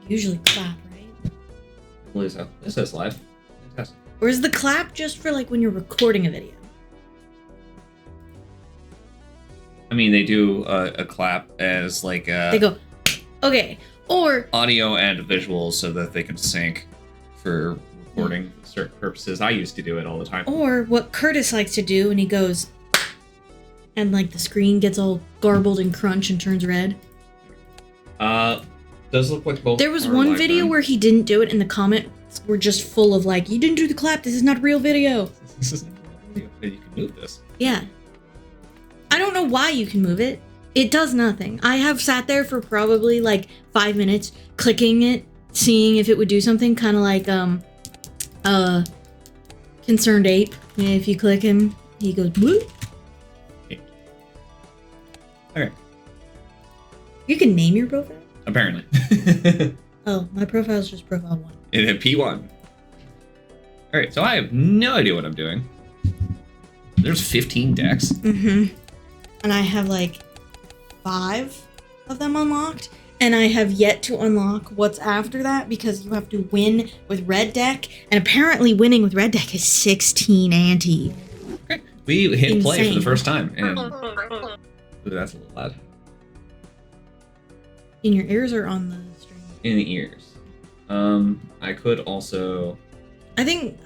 usually clap, right? I believe so. This says live. Fantastic. Or is the clap just for like when you're recording a video? I mean, they do a clap as like They go, okay. Or audio and visuals so that they can sync for recording certain purposes. I used to do it all the time. Or what Curtis likes to do, and he goes, and like the screen gets all garbled and crunch and turns red. Does look like both. There was one video where he didn't do it, and the comments were just full of like, "You didn't do the clap. This is not a real video." This is not a real video. You can move this. Yeah. I don't know why you can move it. It does nothing. I have sat there for probably like 5 minutes, clicking it, seeing if it would do something, kind of like Concerned Ape. Yeah, if you click him, he goes bloop. Okay. You can name your profile? Apparently. Oh, my profile is just profile 1. It hit P1. Alright, so I have no idea what I'm doing. There's 15 decks. Mm-hmm. And I have like 5 of them unlocked. And I have yet to unlock what's after that because you have to win with red deck. And apparently winning with red deck is 16 ante. Okay. We hit play for Insane. the first time. And ooh, that's a little loud. In your ears or on the stream? In the ears. I could also... I think,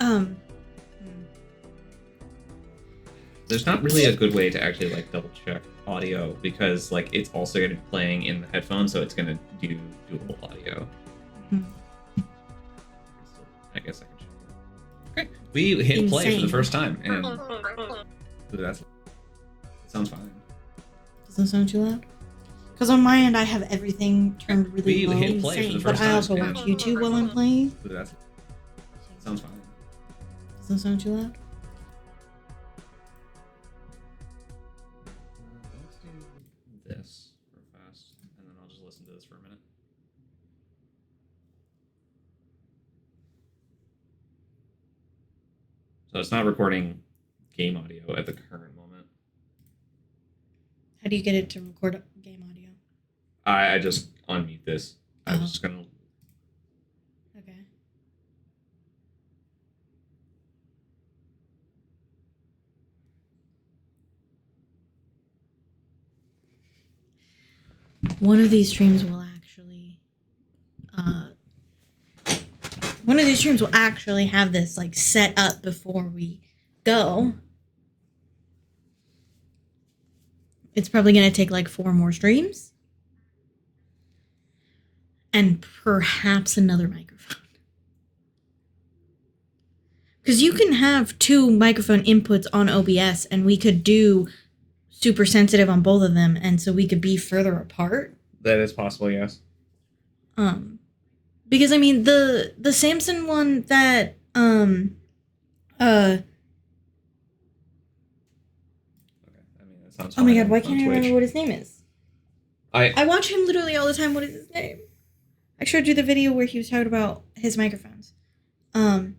There's not really a good way to actually like double check audio because like it's also going to be playing in the headphones, so it's going to do dual audio. Mm-hmm. I guess I can show. Okay, we hit play for Insane. the first time, and ooh, that sounds fine. Doesn't sound too loud? Because on my end, I have everything turned really We low. hit play for the Insane, first but I also time, watch and YouTube while I'm playing. ooh, that sounds fine. Doesn't sound too loud? Let's do this real fast, and then I'll just listen to this for a minute. So it's not recording game audio at the current moment. How do you get it to record game audio? I just unmute this. I was just gonna. Okay. One of these streams will actually have this like set up before we go. It's probably going to take like 4 more streams. And perhaps another microphone. Because you can have 2 microphone inputs on OBS and we could do super sensitive on both of them, and so we could be further apart. That is possible, yes. Because I mean the Samson one that Okay. I mean, that sounds oh my fine god, why on can't I Twitch. remember what his name is? I watch him literally all the time. What is his name? I showed you the video where he was talking about his microphones. I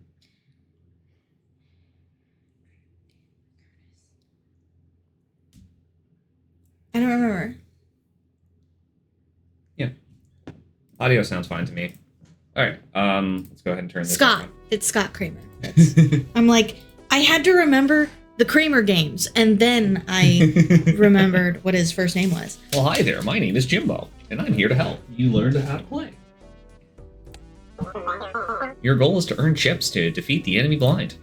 don't remember. Yeah. Audio sounds fine to me. All right. Let's go ahead and turn this Scott. on. It's Scott Kramer. I'm like, I had to remember the Kramer games, and then I remembered what his first name was. Well, hi there. My name is Jimbo, and I'm here to help you learn how to play. Your goal is to earn chips to defeat the enemy blind.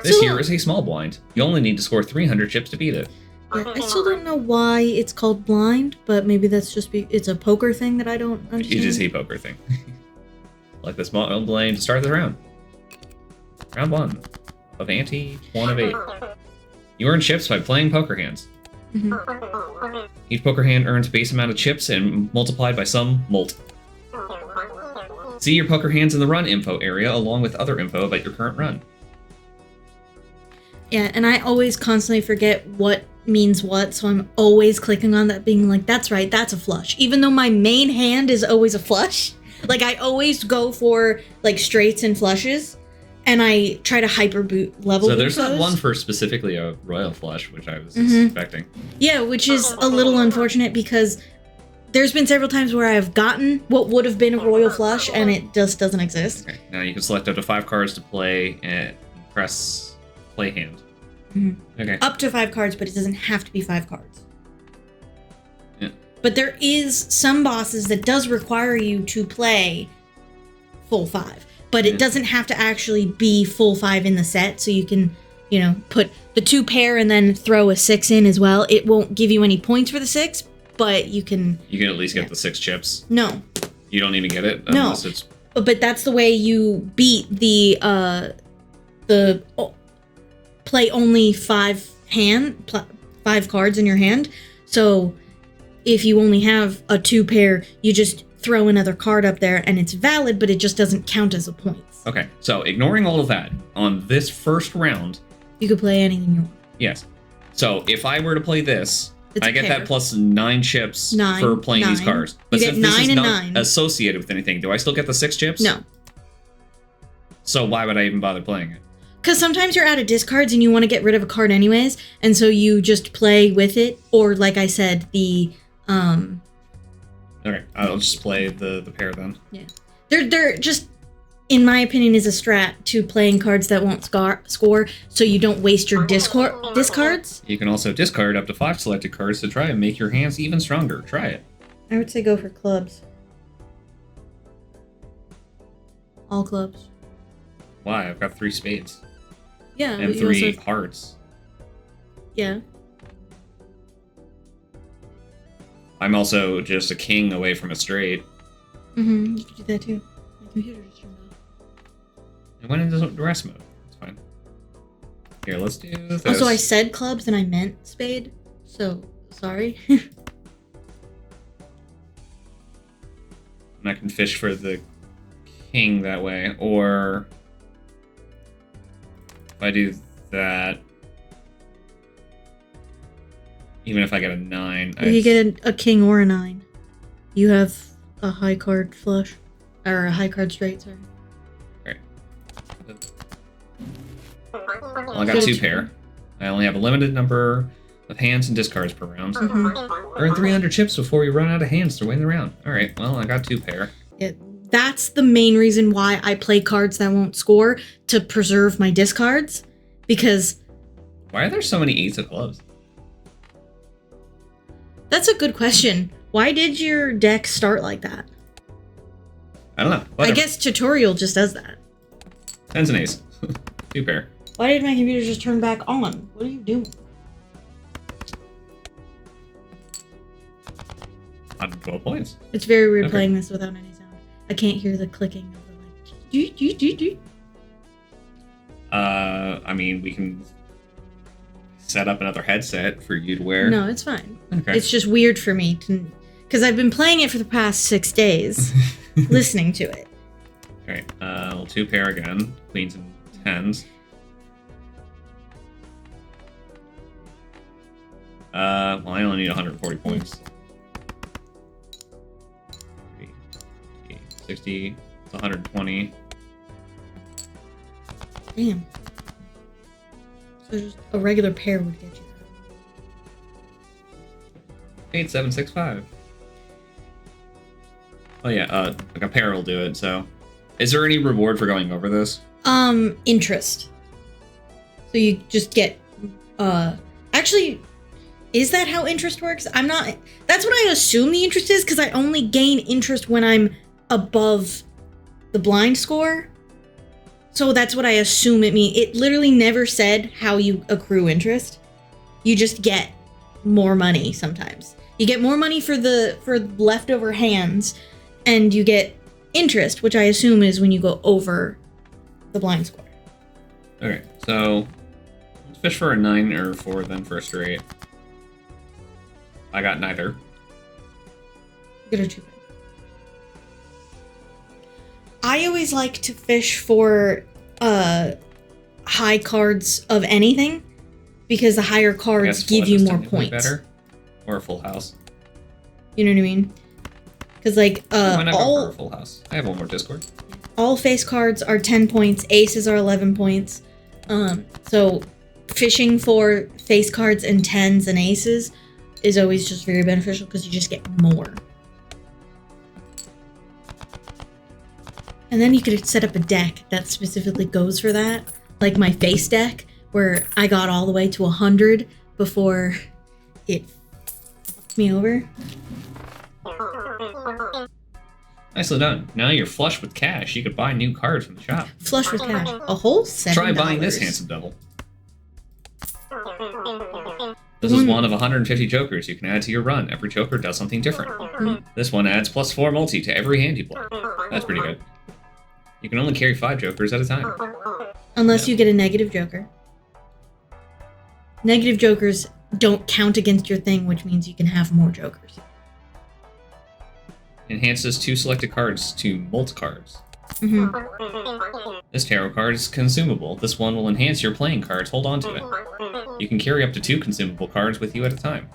This here is a small blind. You only need to score 300 chips to beat it. Yeah, I still don't know why it's called blind, but maybe that's just it's a poker thing that I don't understand. It is a poker thing. Like the small blind to start the round. Round 1 of ante 1 of 8. You earn chips by playing poker hands. Each poker hand earns base amount of chips and multiplied by some mult. See your poker hands in the run info area along with other info about your current run. Yeah, and I always constantly forget what means what, so I'm always clicking on that being like, that's right, that's a flush. Even though my main hand is always a flush. Like, I always go for, like, straights and flushes, and I try to hyper boot level. So there's those. not one for specifically a royal flush, which I was expecting. Yeah, which is a little unfortunate because there's been several times where I've gotten what would have been a royal flush, and it just doesn't exist. Okay. Now you can select up to 5 cards to play and press play hand. Mm-hmm. Okay. Up to 5 cards, but it doesn't have to be 5 cards. Yeah. But there is some bosses that does require you to play full 5. But it doesn't have to actually be full 5 in the set, so you can, you know, put the 2 pair and then throw a 6 in as well. It won't give you any points for the 6, but you can... You can at least get the 6 chips. No. You don't even get it No. unless it's... But that's the way you beat the play only 5 cards in your hand. So if you only have a 2 pair, you just throw another card up there and it's valid, but it just doesn't count as a point. Okay, so ignoring all of that, on this first round... You could play anything you want. Yes. So if I were to play this, It's I a get pair. that plus 9 chips for playing these cards. But You get since this 9 is and not 9. associated with anything, do I still get the 6 chips? No. So why would I even bother playing it? Because sometimes you're out of discards and you want to get rid of a card anyways, and so you just play with it. Or, like I said, the... Okay, I'll just play the pair then. Yeah. They're just, in my opinion, is a strat to playing cards that won't score, so you don't waste your discards. You can also discard up to 5 selected cards to try and make your hands even stronger. Try it. I would say go for clubs. All clubs. Why? I've got 3 spades. Yeah. And you 3 also- hearts. Yeah. I'm also just a king away from a straight. Mm-hmm. You could do that too. My computer just turned off. It went into rest mode. It's fine. Here, let's do this. Also, I said clubs and I meant spade, so sorry. And I can fish for the king that way, or if I do that, even if I get a 9, You get a king or a 9. You have a high card flush. Or a high card straight, sorry. Great. Well, I got 2 pair. I only have a limited number of hands and discards per round. Mm-hmm. Earn 300 chips before you run out of hands to win the round. Alright, well, I got 2 pair. Yeah, that's the main reason why I play cards that won't score, to preserve my discards. Because... Why are there so many 8s of clubs? That's a good question. Why did your deck start like that? I don't know. Whatever. I guess tutorial just does that. 10s and ace. 2 pair. Why did my computer just turn back on? What are you doing? 112 points. It's very weird Okay. playing this without any sound. I can't hear the clicking of the like... Do. I mean, we can set up another headset for you to wear. No, it's fine. Okay. It's just weird for me to... Because I've been playing it for the past 6 days, listening to it. Alright, well, 2 pair again. Queens and 10s. Well, I only need 140 points. 60, it's 120. Damn. So just a regular pair would get you that. 8765. Oh yeah, like a pair will do it, so. Is there any reward for going over this? Interest. So you just get, actually, is that how interest works? I'm not, that's what I assume the interest is, because I only gain interest when I'm above the blind score. So that's what I assume it means. It literally never said how you accrue interest. You just get more money sometimes. You get more money for leftover hands, and you get interest, which I assume is when you go over the blind score. Okay, so let's fish for a 9 or 4, then for a straight. I got neither. Get a 2. I always like to fish for high cards of anything, because the higher I cards guess give flush you is more technically points. Better, or a full house. You know what I mean? Because like Why not go for a full house? I have one more Discord. all face cards are 10 points, aces are 11 points. So fishing for face cards and 10s and aces is always just very beneficial, because you just get more. And then you could set up a deck that specifically goes for that. Like my face deck, where I got all the way to 100 before it fucked me over. Nicely done. Now you're flush with cash. You could buy new cards from the shop. Flush with cash. A whole $7. Try buying this handsome devil. This is one of 150 jokers you can add to your run. Every joker does something different. This one adds +4 multi to every hand you play. That's pretty good. You can only carry 5 jokers at a time. Unless you get a negative joker. Negative jokers don't count against your thing, which means you can have more jokers. Enhances 2 selected cards to Molt cards. This tarot card is consumable. This one will enhance your playing cards. Hold on to it. You can carry up to 2 consumable cards with you at a time.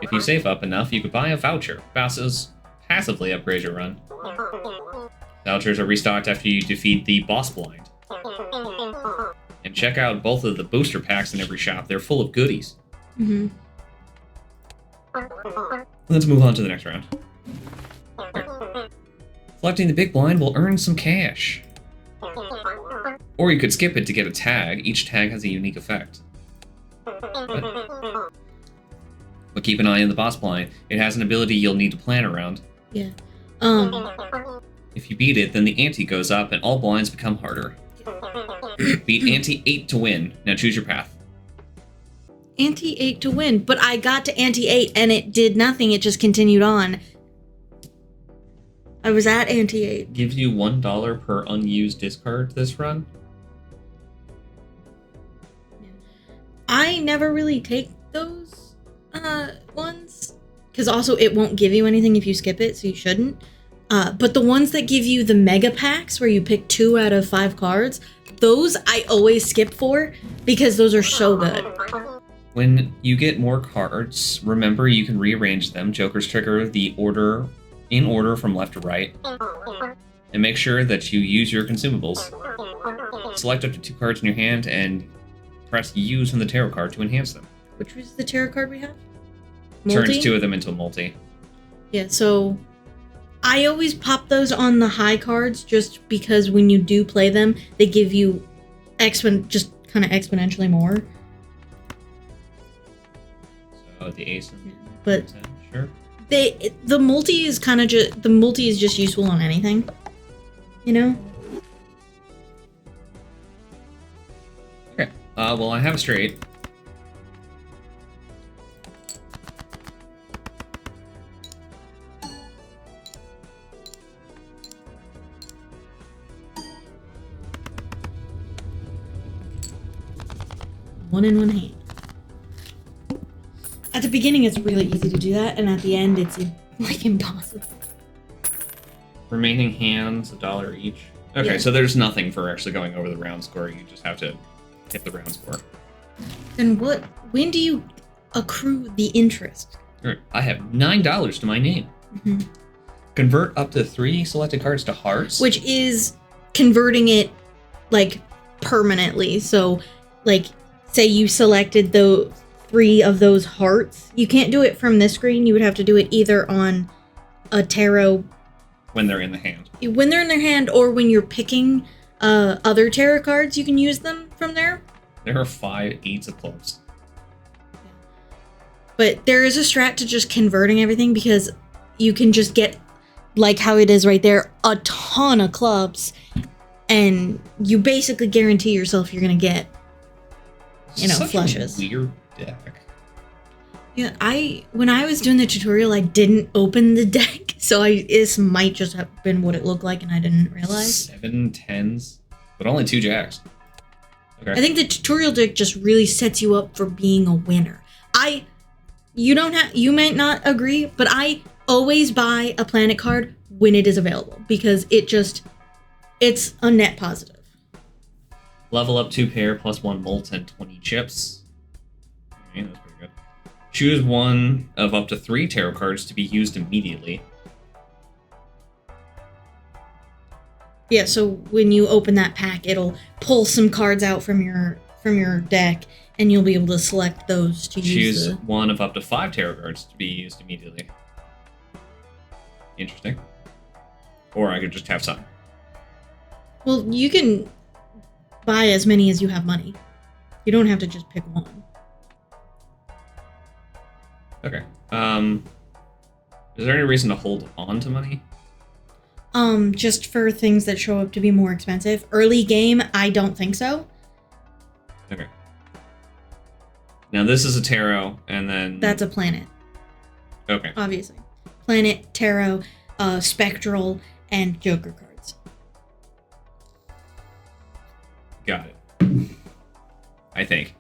If you save up enough, you could buy a voucher. Vouchers passively upgrade your run. Vouchers are restocked after you defeat the boss blind. And check out both of the booster packs in every shop. They're full of goodies. Let's move on to the next round. Collecting the big blind will earn some cash. Or you could skip it to get a tag. Each tag has a unique effect. But keep an eye on the boss blind. It has an ability you'll need to plan around. Yeah. If you beat it, then the ante goes up and all blinds become harder. Beat ante 8 to win. Now choose your path. Ante 8 to win, but I got to ante 8 and it did nothing. It just continued on. I was at ante 8. Gives you $1 per unused discard this run. I never really take those ones, because also it won't give you anything if you skip it, so you shouldn't. But the ones that give you the mega packs, where you pick 2 out of 5 cards, those I always skip for, because those are so good. When you get more cards, remember you can rearrange them. Jokers trigger the order in order from left to right. And make sure that you use your consumables. Select up to 2 cards in your hand and press use on the tarot card to enhance them. Which was the tarot card we have? Multi? Turns 2 of them into a multi. Yeah, so I always pop those on the high cards just because when you do play them, they give you just kind of exponentially more. So the ace and but sure. The multi is kind of just useful on anything, you know. Okay. Well, I have a straight. One in one hand. At the beginning, it's really easy to do that, and at the end, it's like impossible. Remaining hands, $1 each. Okay, yeah. So there's nothing for actually going over the round score. You just have to hit the round score. Then when do you accrue the interest? Right. I have $9 to my name. Convert up to 3 selected cards to hearts. Which is converting it, like, permanently. So, like, say you selected the 3 of those hearts. You can't do it from this screen. You would have to do it either on a tarot. When they're in the hand. When they're in their hand, or when you're picking other tarot cards, you can use them from there. There are 5 8s of clubs. But there is a strat to just converting everything, because you can just get, like how it is right there, a ton of clubs, and you basically guarantee yourself you're going to get, flushes. A weird deck. Yeah, when I was doing the tutorial, I didn't open the deck, so this might just have been what it looked like, and I didn't realize. 7 10s, but only 2 jacks. Okay. I think the tutorial deck just really sets you up for being a winner. You might not agree, but I always buy a planet card when it is available, because it's a net positive. Level up 2 pair plus 1 molt and 20 chips. Okay, that's pretty good. Choose one of up to 3 tarot cards to be used immediately. Yeah, so when you open that pack, it'll pull some cards out from your deck, and you'll be able to select those to use. Choose one of up to 5 tarot cards to be used immediately. Interesting. Or I could just have some. Well, you can buy as many as you have money. You don't have to just pick one. Okay. Is there any reason to hold on to money? Just for things that show up to be more expensive. Early game, I don't think so. Okay. Now this is a tarot, and then... That's a planet. Okay. Obviously. Planet, tarot, spectral, and Joker cards. Got it. I think.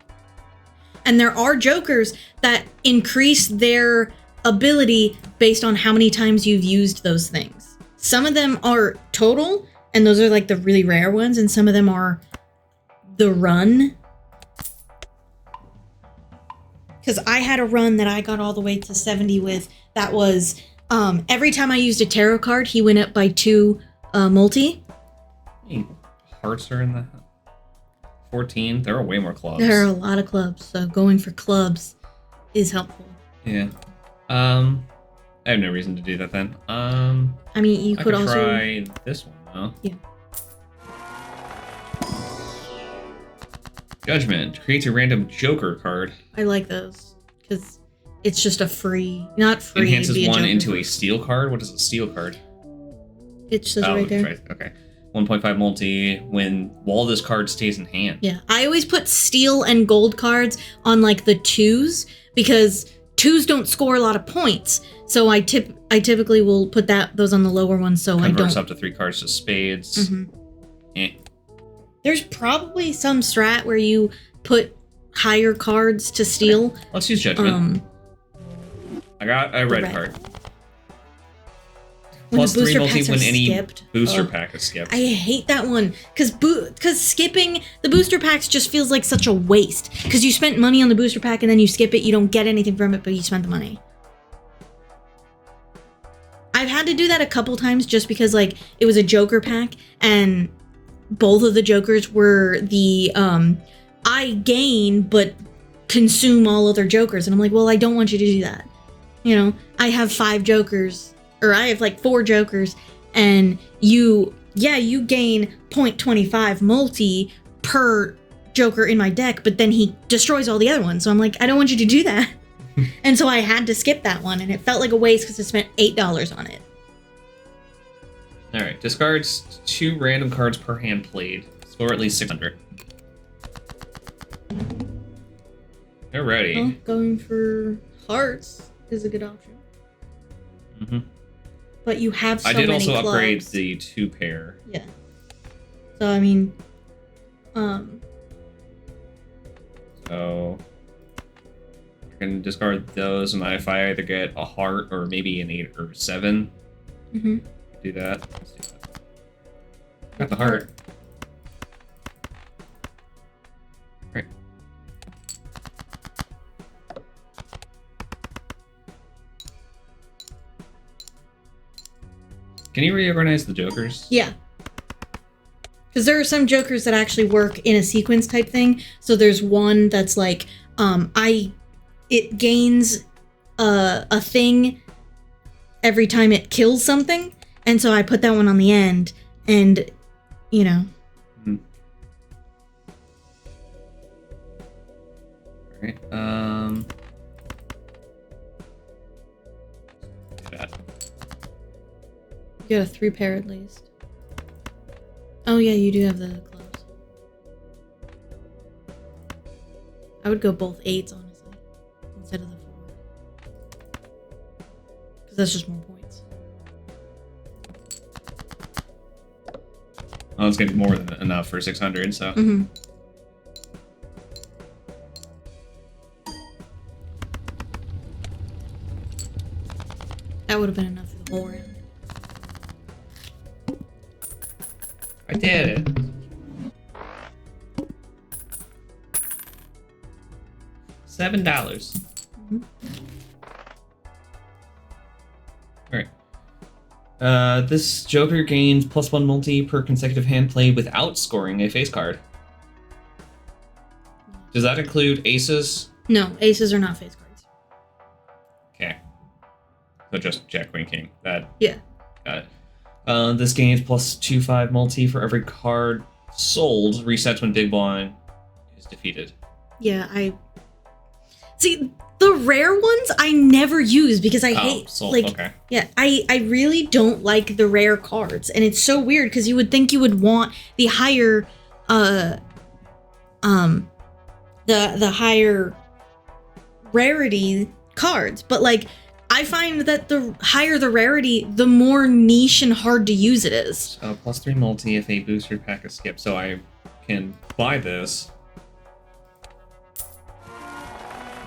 And there are Jokers that increase their ability based on how many times you've used those things. Some of them are total, and those are like the really rare ones, and some of them are the run. Because I had a run that I got all the way to 70 with. That was every time I used a tarot card, he went up by 2 multi. Hey, hearts are in that. 14. There are way more clubs. There are a lot of clubs, so going for clubs is helpful. Yeah. I have no reason to do that then. I mean, you could also try this one though. Yeah. Judgment creates a random Joker card. I like those because it's just a free, not free. Enhances one into a steel card. What is a steel card? It says right there. Right. Okay. 1.5 multi while this card stays in hand. Yeah, I always put steel and gold cards on like the 2s because 2s don't score a lot of points. So I typically will put those on the lower ones so Converts I don't. up to 3 cards to spades. Mm-hmm. There's probably some strat where you put higher cards to steel. Okay. Let's use judgment. I got a red card. When Plus the booster 3 multi packs when are any skipped. booster pack is skipped. I hate that one because skipping the booster packs just feels like such a waste because you spent money on the booster pack and then you skip it, you don't get anything from it, but you spent the money. I've had to do that a couple times just because like it was a Joker pack and both of the Jokers were the I gain but consume all other Jokers, and I'm like, well, I don't want you to do that. You know, I have 5 Jokers. Or I have like 4 Jokers, and you gain 0.25 multi per Joker in my deck, but then he destroys all the other ones. So I'm like, I don't want you to do that. And so I had to skip that one, and it felt like a waste because I spent $8 on it. All right, discards 2 random cards per hand played. Score at least 600. Alrighty. Well, going for hearts is a good option. Mm-hmm. But you have so I many did also clubs. upgrade the 2 pair. Yeah. So I mean, So I can discard those, and if I either get a heart or maybe an 8 or 7, do that. Let's do that. Got the heart. Right. Can you reorganize the Jokers? Yeah. Because there are some Jokers that actually work in a sequence type thing. So there's one that's like, it gains a thing every time it kills something. And so I put that one on the end and, you know. All right. You got a 3 pair at least. Oh yeah, you do have the clubs. I would go both 8s, honestly, instead of the 4. Because that's just more points. Well, it's going to be more than enough for 600, so. That would have been enough for the whole round. I did it. $7. Alright. This Joker gains +1 multi per consecutive hand play without scoring a face card. Does that include aces? No, aces are not face cards. Okay. So just Jack, Queen, King. Yeah. Got it. This gains +2/5 multi for every card sold. Resets when big blind is defeated. Yeah, I see the rare ones I never use because I hate sold. like Okay. yeah, I really don't like the rare cards, and it's so weird because you would think you would want the higher the higher rarity cards, but like I find that the higher the rarity, the more niche and hard to use it is. +3 multi if a booster pack is skipped. So I can buy this.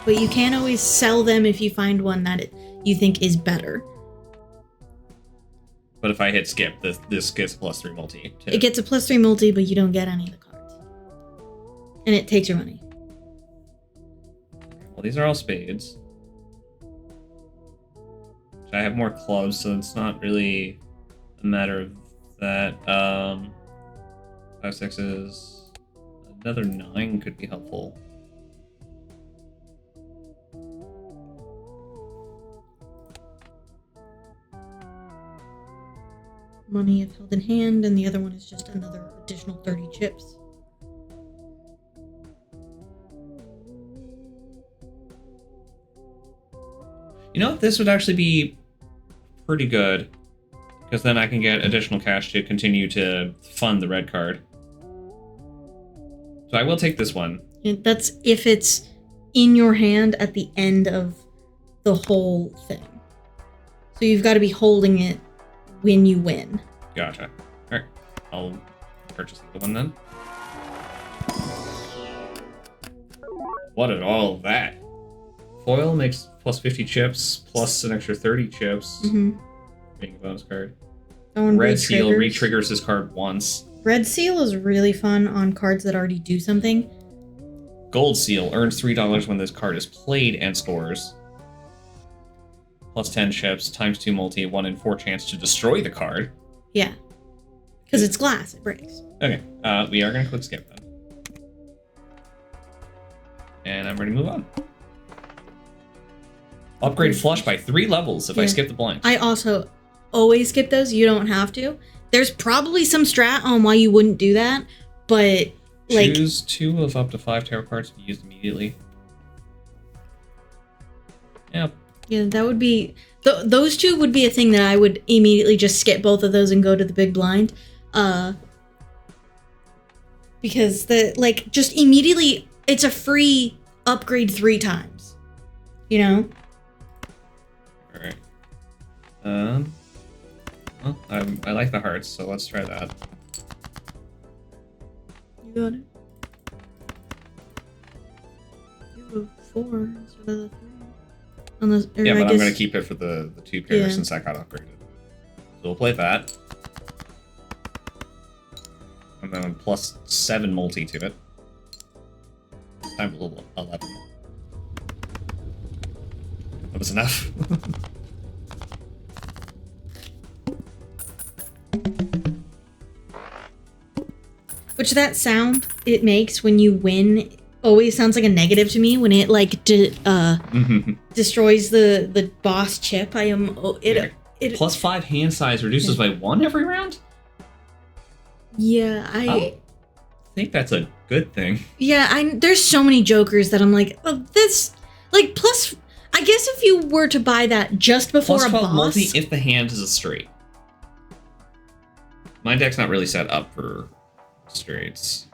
But you can't always sell them if you find one that you think is better. But if I hit skip, this gets +3 multi. It gets a +3 multi, but you don't get any of the cards. And it takes your money. Well, these are all spades. I have more clubs, so it's not really a matter of that. 5 6s. Another 9 could be helpful. Money if held in hand, and the other one is just another additional 30 chips. You know, this would actually be pretty good, because then I can get additional cash to continue to fund the red card. So I will take this one. And that's if it's in your hand at the end of the whole thing. So you've got to be holding it when you win. Gotcha. Alright, I'll purchase the one then. What is all of that? Foil makes +50 chips, plus an extra 30 chips. Mm-hmm. Being a bonus card. Red Seal re-triggers this card once. Red Seal is really fun on cards that already do something. Gold Seal earns $3 when this card is played and scores. +10 chips, ×2 multi, 1 in 4 chance to destroy the card. Yeah. Because it's glass, it breaks. Okay, we are going to click skip then. And I'm ready to move on. Upgrade flush by 3 levels if I skip the blind. I also always skip those. You don't have to. There's probably some strat on why you wouldn't do that, but like... Choose 2 of up to 5 tarot cards to be used immediately. Yep. Yeah, that would be... those 2 would be a thing that I would immediately just skip both of those and go to the big blind. Because just immediately, it's a free upgrade 3 times. You know? Alright. Well, I like the hearts, so let's try that. You got it. You have a 4 instead of the 3. Unless, yeah, but I'm going to keep it for the 2 pairs since that got upgraded. So we'll play that. And then +7 multi to it. Time a little 11. That was enough. Which that sound it makes when you win always sounds like a negative to me when it destroys the boss chip. It +5 hand size reduces by 1 every round? Yeah, I think that's a good thing. Yeah, there's so many jokers that I'm like, oh, this plus I guess if you were to buy that just before +12 a boss multi if the hand is a straight. My deck's not really set up for straights.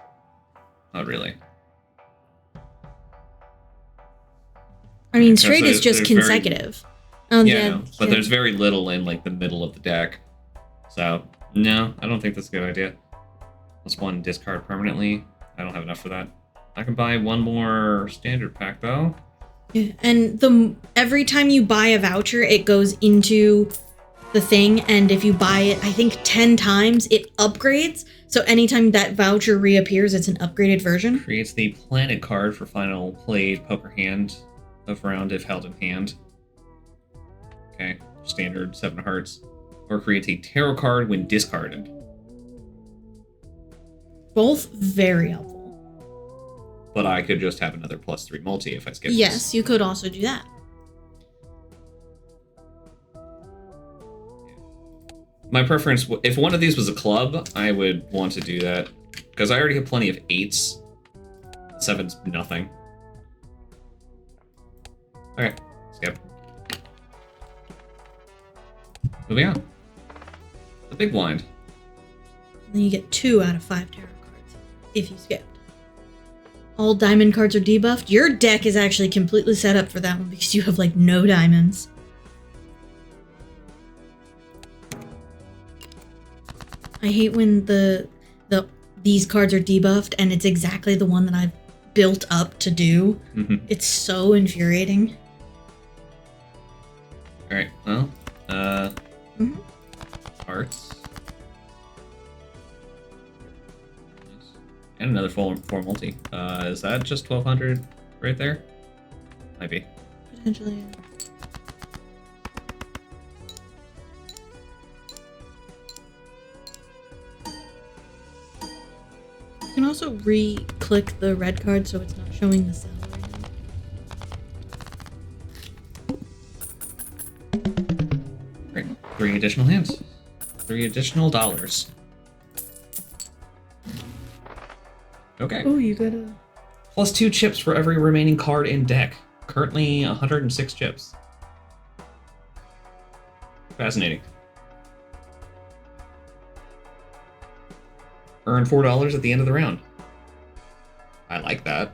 Not really. I mean, straight is just consecutive. But there's very little in the middle of the deck. So no, I don't think that's a good idea. +1 discard permanently. I don't have enough for that. I can buy 1 more standard pack though. Yeah, and every time you buy a voucher, it goes into the thing, and if you buy it, I think 10 times, it upgrades. So anytime that voucher reappears, it's an upgraded version. Creates the planet card for final played poker hand of round if held in hand. Okay, standard 7 hearts. Or creates a tarot card when discarded. Both very helpful. But I could just have another +3 multi if I skip Yes, this. you could also do that. My preference, if one of these was a club, I would want to do that. Because I already have plenty of 8s. 7's nothing. Okay, skip. Moving on. The big blind. Then you get 2 out of 5 tarot cards if you skipped. All diamond cards are debuffed. Your deck is actually completely set up for that one because you have like no diamonds. I hate when these cards are debuffed and it's exactly the one that I've built up to do. Mm-hmm. It's so infuriating. All right. Well, hearts. And another four multi. Is that just 1200 right there? Might be. Potentially. Yeah. You can also re-click the red card so it's not showing the cell right now. Great. 3 additional hands. 3 additional dollars. Okay. Oh, you got a... Plus 2 chips for every remaining card in deck. Currently 106 chips. Fascinating. Earn $4 at the end of the round. I like that.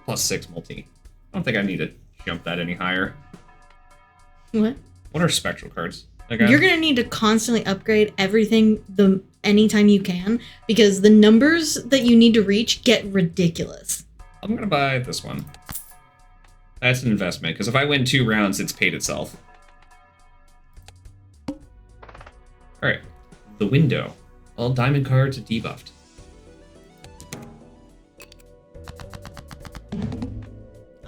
Plus 6 multi. I don't think I need to jump that any higher. What? What are spectral cards? You're gonna need to constantly upgrade everything anytime you can because the numbers that you need to reach get ridiculous. I'm gonna buy this one. That's an investment because if I win 2 rounds, it's paid itself. All right, the window. All diamond cards are debuffed.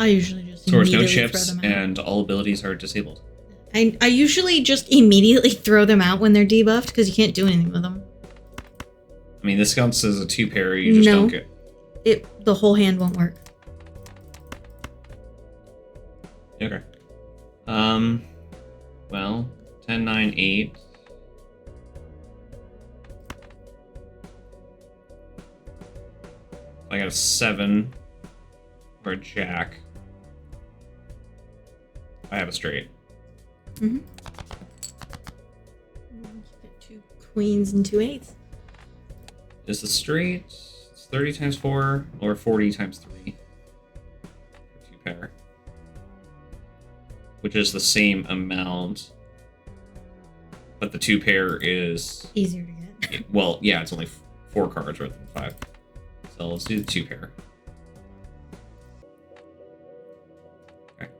I usually just So there's no immediately chips throw them out. and all abilities are disabled. I usually just immediately throw them out when they're debuffed because you can't do anything with them. I mean, this counts as a 2-pair. You just don't get. The whole hand won't work. Okay. Well, 10, 9, 8. I got a 7 or a jack. I have a straight. Mm-hmm. Get 2 queens and 2 8s. Is the straight it's 30 times 4 or 40 times 3? 2-pair. Which is the same amount. But the 2-pair is... Easier to get. Well, yeah, it's only 4 cards rather than 5. So let's do the 2-pair. Okay.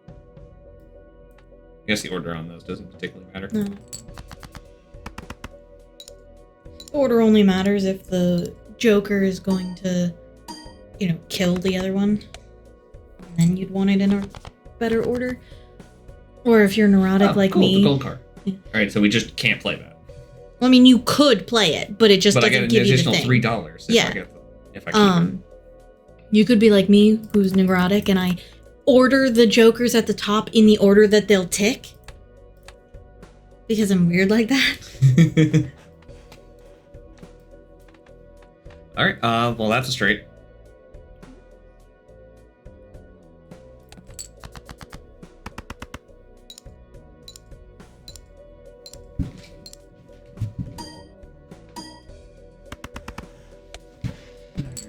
I guess the order on those doesn't particularly matter. No. Order only matters if the Joker is going to, kill the other one. And then you'd want it in a better order. Or if you're neurotic like cool, me. The gold card. Yeah. Alright, so we just can't play that. Well, I mean, you could play it, but it just doesn't I get give an you the additional thing. $3 Yeah. if I keep it. You could be like me, who's neurotic, and I order the Jokers at the top in the order that they'll tick. Because I'm weird like that. Alright, well that's a straight.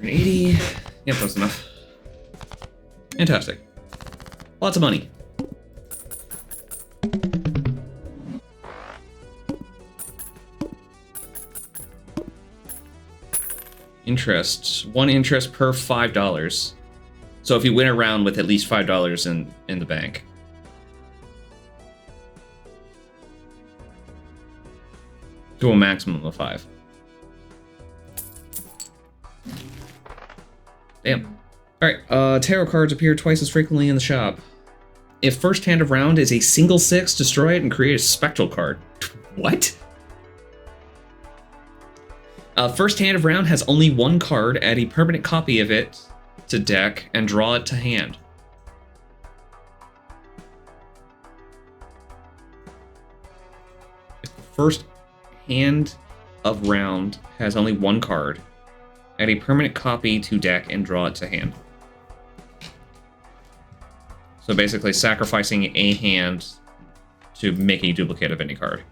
$80. Yep, that's enough. Fantastic. Lots of money. Interest. 1 interest per $5. So if you win a round with at least $5 in the bank. To a maximum of 5. Damn. Alright, tarot cards appear twice as frequently in the shop. If first hand of round is a single 6, destroy it and create a spectral card. What? First hand of round has only 1 card, add a permanent copy of it to deck, and draw it to hand. first hand of round has only one card. Add a permanent copy to deck and draw it to hand. So basically sacrificing a hand to make a duplicate of any card.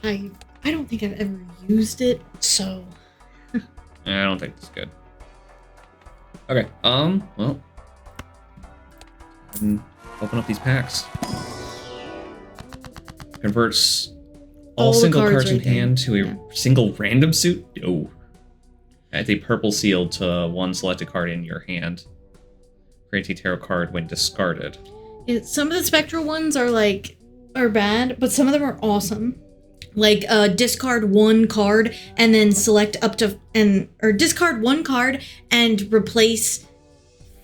I don't think I've ever used it, so... I don't think it's good. Okay, well... Open up these packs. Converts all single cards in hand to a single random suit? No. Adds a purple seal to one selected card in your hand. Creates a tarot card when discarded. Yeah, some of the spectral ones are bad, but some of them are awesome. Like discard one card and then select up to or discard one card and replace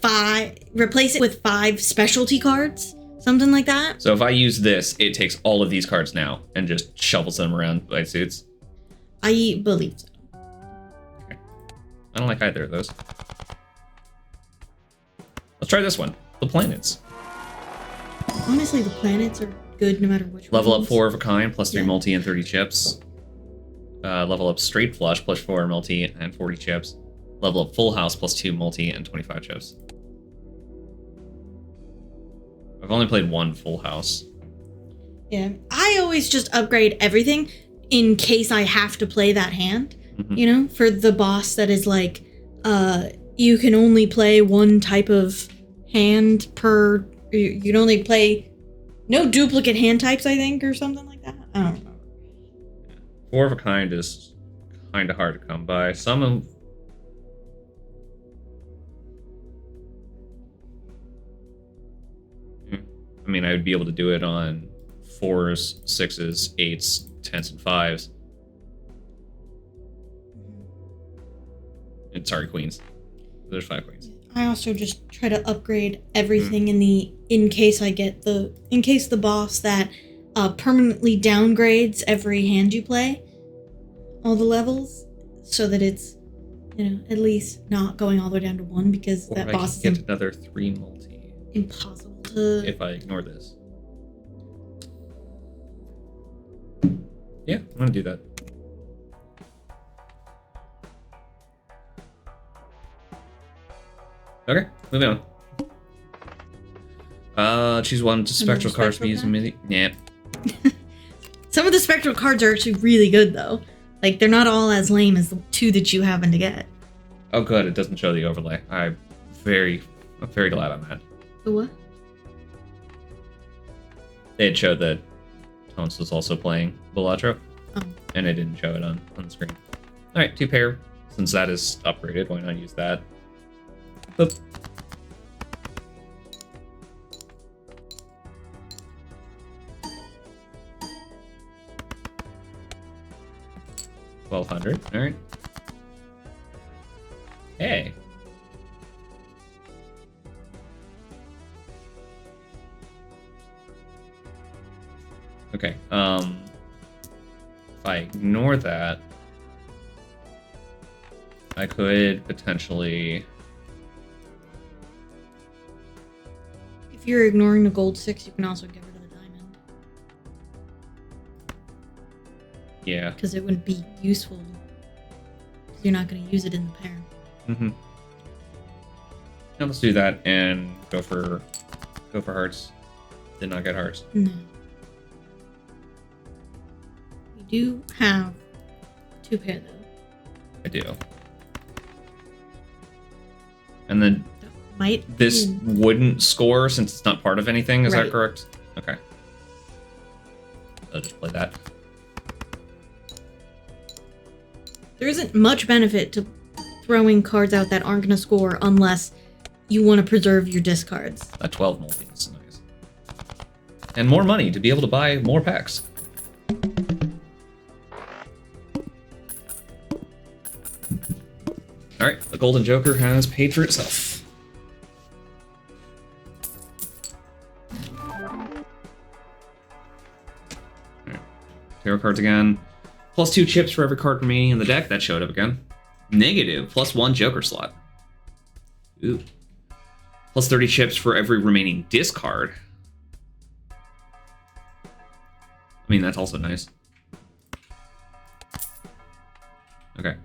it with 5 specialty cards, something like that. So if I use this, it takes all of these cards now and just shuffles them around by suits. I believe so. Okay. I don't like either of those. Let's try this one. The planets. Honestly, the planets are good no matter which Level ones. up 4 of a kind, plus 3 multi and 30 chips. Level up straight flush, plus 4 multi and 40 chips. Level up full house, plus 2 multi and 25 chips. I've only played one full house. Yeah, I always just upgrade everything in case I have to play that hand. Mm-hmm. You know, for the boss that is like, you can only play one type of hand per. You can only play no duplicate hand types, I think, or something like that. I don't remember. 4 of a kind is kind of hard to come by. Some of I mean, I would be able to do it on 4s, 6s, 8s, 10s, and 5s. And sorry, queens. There's 5 queens. I also just try to upgrade everything in case the boss that permanently downgrades every hand you play, all the levels, so that it's, you know, at least not going all the way down to 1, because or that I boss can is get another 3 multi. Impossible to. If I ignore this. Yeah, I'm gonna do that. Okay, moving on. Choose one to spectral cards to be used immediately. Yeah. Some of the spectral cards are actually really good, though. Like, they're not all as lame as the 2 that you happen to get. Oh, good. It doesn't show the overlay. I'm very glad on that. The what? It showed that Tones was also playing Balatro, oh. And it didn't show it on the screen. All right, 2 pair. Since that is upgraded, why not use that? Boop. $1,200. All right. Hey. Okay. If I ignore that, I could potentially. If you're ignoring the gold 6, you can also get rid of the diamond. Yeah. Because it wouldn't be useful. Because you're not going to use it in the pair. Mm-hmm. Now let's do that and go for hearts. Did not get hearts. No. We do have 2 pair though. I do. And then this wouldn't score since it's not part of anything, is that correct? Okay. I'll just play that. There isn't much benefit to throwing cards out that aren't going to score unless you want to preserve your discards. That 12 multi is nice. And more money to be able to buy more packs. Alright, the Golden Joker has paid for itself. Tarot cards again. Plus 2 chips for every card remaining in the deck. That showed up again. Negative. Plus 1 Joker slot. Ooh. Plus 30 chips for every remaining discard. mean, that's also nice. Okay.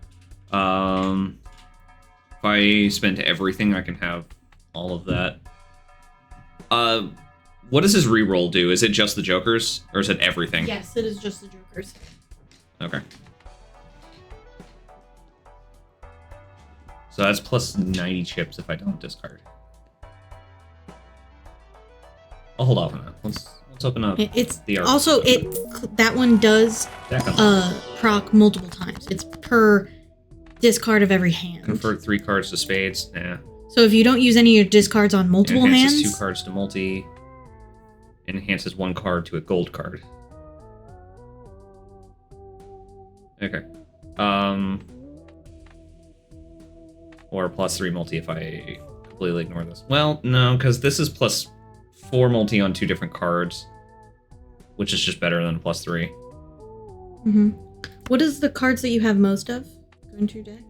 If I spend everything, I can have all of that. What does his reroll do? Is it just the jokers, or is it everything? Yes, it is just the jokers. Okay. So that's plus 90 chips if I don't discard. I'll hold off on that. Let's open up. It's the art. also that one does proc multiple times. It's per discard of every hand. Convert 3 cards to spades. Nah. So if you don't use any of your discards on multiple Enhances hands, 2 cards to multi. Enhances 1 card to a gold card. Okay. Or plus 3 multi if I completely ignore this. Well, no, because this is plus 4 multi on 2 different cards, which is just better than plus 3. Mm-hmm. What is the cards that you have most of? Go into your deck.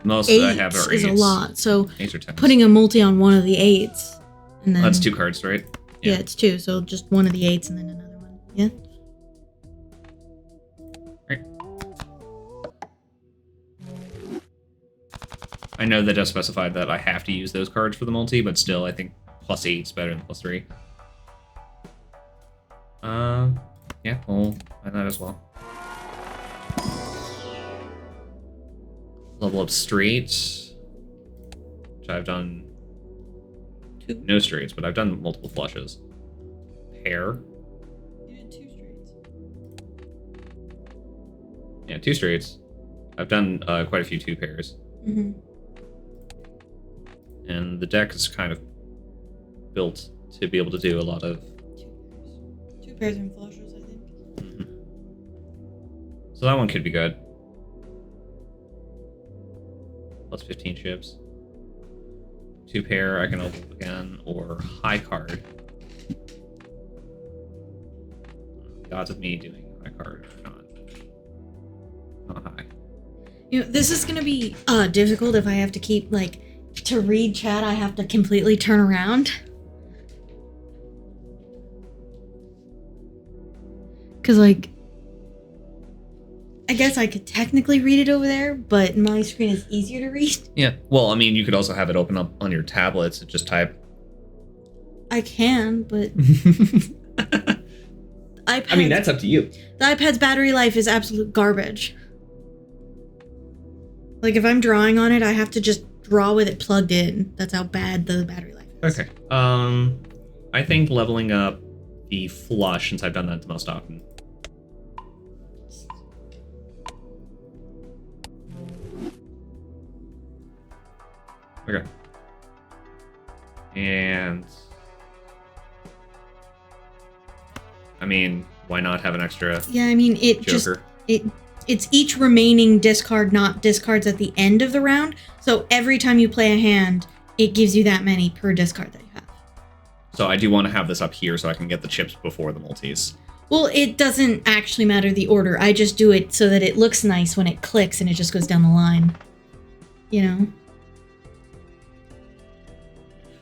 Most eights that I have are 8s. Is a lot. So 8s or 10s. Putting a multi on one of the 8s, and then that's 2 cards, right? Yeah, it's 2. So just one of the 8s and then another one. Yeah. Right. I know that does specify that I have to use those cards for the multi, but still, I think plus 8 is better than plus 3. Yeah, we'll find that as well. Level up straight, which I've done 2. no straights, but I've done multiple flushes. Pair. You did 2 straights. Yeah, 2 straights. I've done quite a few 2 pairs. Mm-hmm. And the deck is kind of built to be able to do a lot of 2 pairs and flushes, I think. Mm-hmm. So that one could be good. Plus 15 chips. 2 pair, I can open again, or high card. Gods of me doing high card, not high. You know, this is gonna be difficult if I have to keep to read chat. I have to completely turn around. Cause I guess I could technically read it over there, but my screen is easier to read. Yeah, well, I mean, you could also have it open up on your tablets and just type. I can, but I mean, that's up to you. The iPad's battery life is absolute garbage. If I'm drawing on it, I have to just draw with it plugged in. That's how bad the battery life is. Okay. I think leveling up the flush, since I've done that the most often. Okay. And I mean, why not have an extra Yeah, I mean, joker? It's each remaining discard, not discards at the end of the round. So every time you play a hand, it gives you that many per discard that you have. So I do want to have this up here so I can get the chips before the multis. Well, it doesn't actually matter the order. I just do it so that it looks nice when it clicks and it just goes down the line. You know?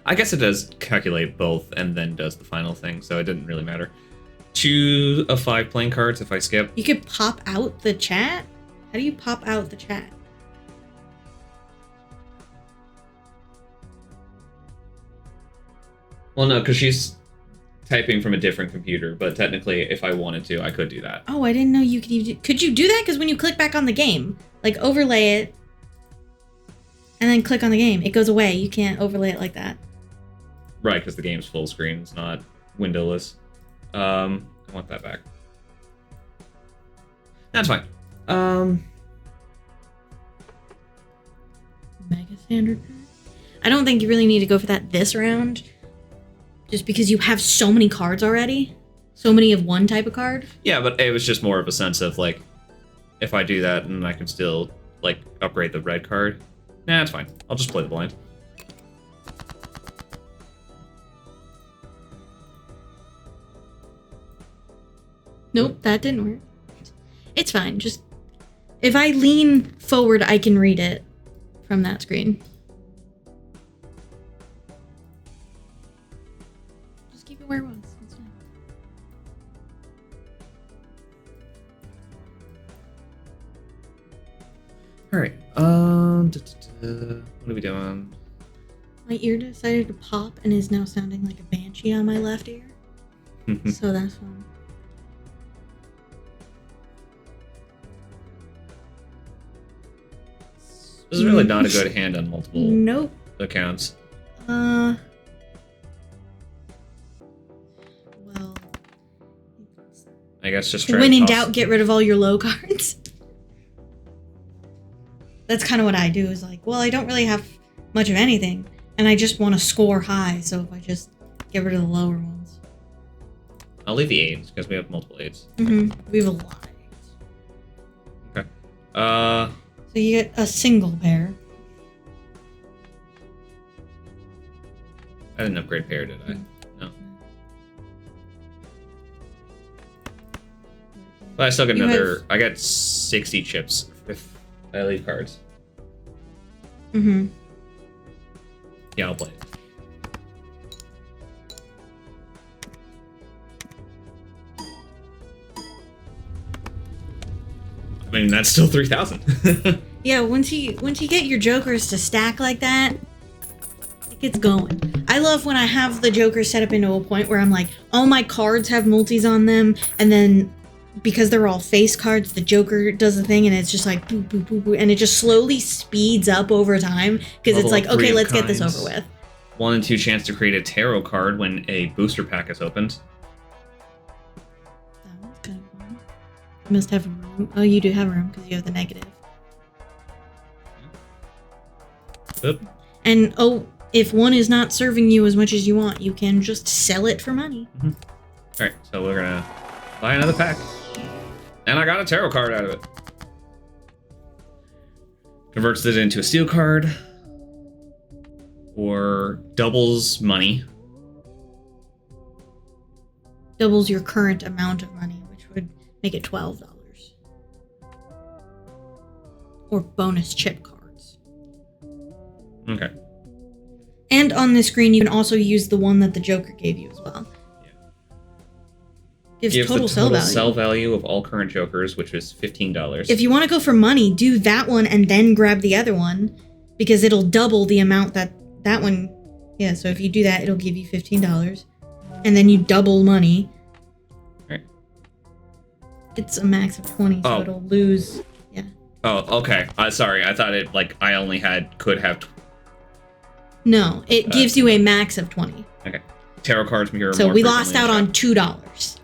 I guess it does calculate both and then does the final thing, so it didn't really matter. 2 of 5 playing cards if I skip. You could pop out the chat? How do you pop out the chat? Well, no, because she's typing from a different computer, but technically, if I wanted to, I could do that. Oh, I didn't know you could even... Could you do that? Because when you click back on the game, overlay it, and then click on the game, it goes away. You can't overlay it like that. Right, because the game's full screen. It's not windowless. I want that back. That's fine. Mega standard. I don't think you really need to go for that this round. Just because you have so many cards already. So many of one type of card. Yeah, but it was just more of a sense of, if I do that and I can still, upgrade the red card. Nah, it's fine. I'll just play the blind. Nope, that didn't work. It's fine. Just if I lean forward, I can read it from that screen. Just keep where it was. It's fine. All right. What are we doing? My ear decided to pop and is now sounding like a banshee on my left ear. So that's fun. This is really not a good hand on multiple Nope. accounts. Well. I guess just try When to in toss- doubt, get rid of all your low cards. That's kind of what I do, is like, well, I don't really have much of anything, and I just want to score high, so if I just get rid of the lower ones. I'll leave the 8s, because we have multiple 8s. We have a lot of eights. Okay. So you get a single pair. I didn't upgrade pair, did I? No. But I still get another... I got 60 chips if I leave cards. Yeah, I'll play it. I mean, that's still 3,000. Yeah, once you get your jokers to stack like that, it gets going. I love when I have the jokers set up into a point where I'm like, all my cards have multis on them, and then because they're all face cards, the joker does the thing, and it's just like boop, boop, boop, boop, and it just slowly speeds up over time because it's like, okay, let's get this over with. 1 and 2 chance to create a tarot card when a booster pack is opened. That one's kind of fun. You must have room. Oh, you do have room because you have the negative. Oop. And if one is not serving you as much as you want, you can just sell it for money. Alright, so we're gonna buy another pack. And I got a tarot card out of it. Converts it into a steel card. Or doubles money. Doubles your current amount of money, which would make it $12. Or bonus chip cards. Okay. And on this screen, you can also use the one that the Joker gave you as well. Gives total the total sell value of all current jokers, which is $15. If you want to go for money, do that one and then grab the other one, because it'll double the amount that one. Yeah, so if you do that, it'll give you $15, and then you double money. Right. It's a max of 20, so it'll lose. Yeah. Oh, okay. Sorry, I thought it I only could have. No, it gives you a max of 20. Okay. Tarot cards here. So we lost out on $2.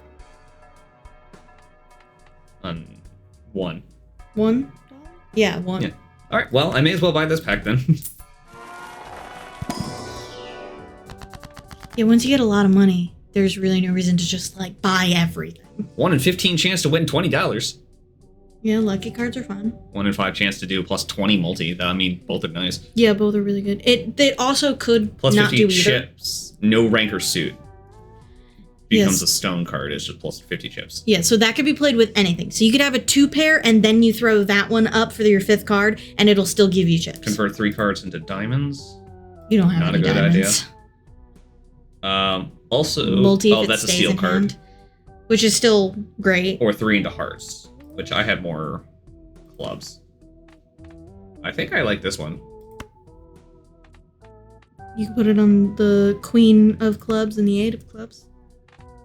On $1. $1? Yeah, $1. Yeah. All right. Well, I may as well buy this pack then. Yeah, once you get a lot of money, there's really no reason to just like buy everything. 1 in 15 chance to win $20. Yeah, lucky cards are fun. 1 in 5 chance to do plus 20 multi. I mean, both are nice. Yeah, both are really good. They also could plus not 50 do either. chips. No rank or suit. Becomes a stone card. It's just plus 50 chips. Yeah, so that could be played with anything. So you could have a 2-pair, and then you throw that one up for your 5th card, and it'll still give you chips. Convert 3 cards into diamonds. You don't have not any a good diamonds. idea. Also, that's a steel card, hand, which is still great. Or 3 into hearts, which I have more clubs. I think I like this one. You can put it on the Queen of Clubs and the 8 of Clubs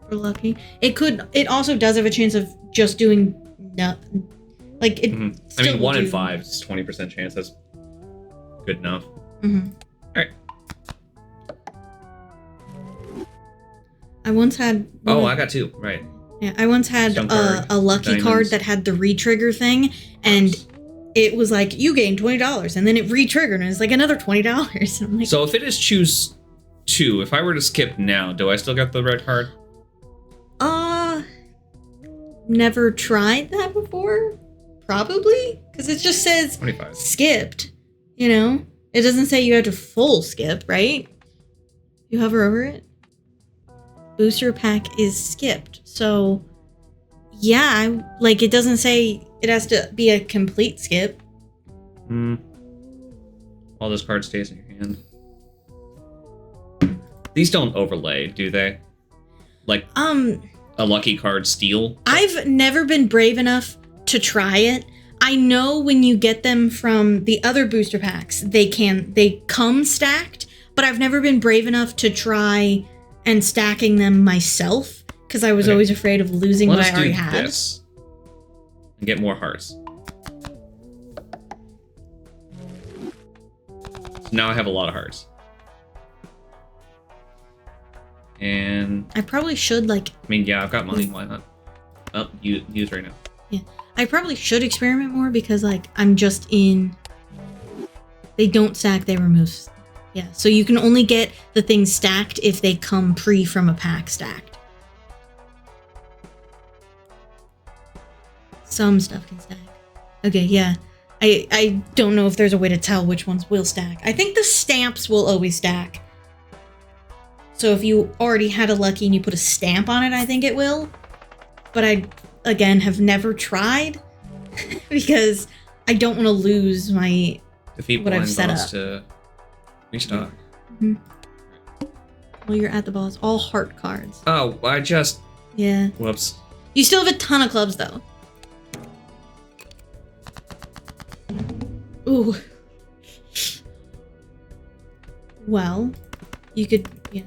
for lucky. It also does have a chance of just doing nothing. Like it. I mean, 1 in 5 is 20% chance. That's good enough. All right. I once had. I got 2. Right. Yeah, I once had a lucky card that had the re-trigger thing, and it was like, you gain $20, and then it re-triggered, and it's like another $20. I'm like, so if it is choose 2, if I were to skip now, do I still get the red card? Never tried that before. Probably, because it just says 25. Skipped. You know, it doesn't say you have to full skip, right? You hover over it. Booster pack is skipped. So, yeah, it doesn't say it has to be a complete skip. All this card stays in your hand. These don't overlay, do they? like a lucky card steal? I've never been brave enough to try it. I know when you get them from the other booster packs, they come stacked, but I've never been brave enough to try and stacking them myself because I was always afraid of losing what I already had. This and get more hearts. So now I have a lot of hearts. And I probably should I mean, yeah, I've got money. Why not? Oh, use right now. Yeah, I probably should experiment more because I'm just in. They don't stack; they remove. Yeah, so you can only get the things stacked if they come pre from a pack stacked. Some stuff can stack. Okay, yeah. I don't know if there's a way to tell which ones will stack. I think the stamps will always stack. So if you already had a lucky and you put a stamp on it, I think it will. But I, again, have never because I don't want to lose my Defeat what I've set up. To restock. Mm-hmm. Well, you're at the boss. All heart cards. Oh, I just... Yeah. Whoops. You still have a ton of clubs, though. Ooh. Well, you could... Yeah.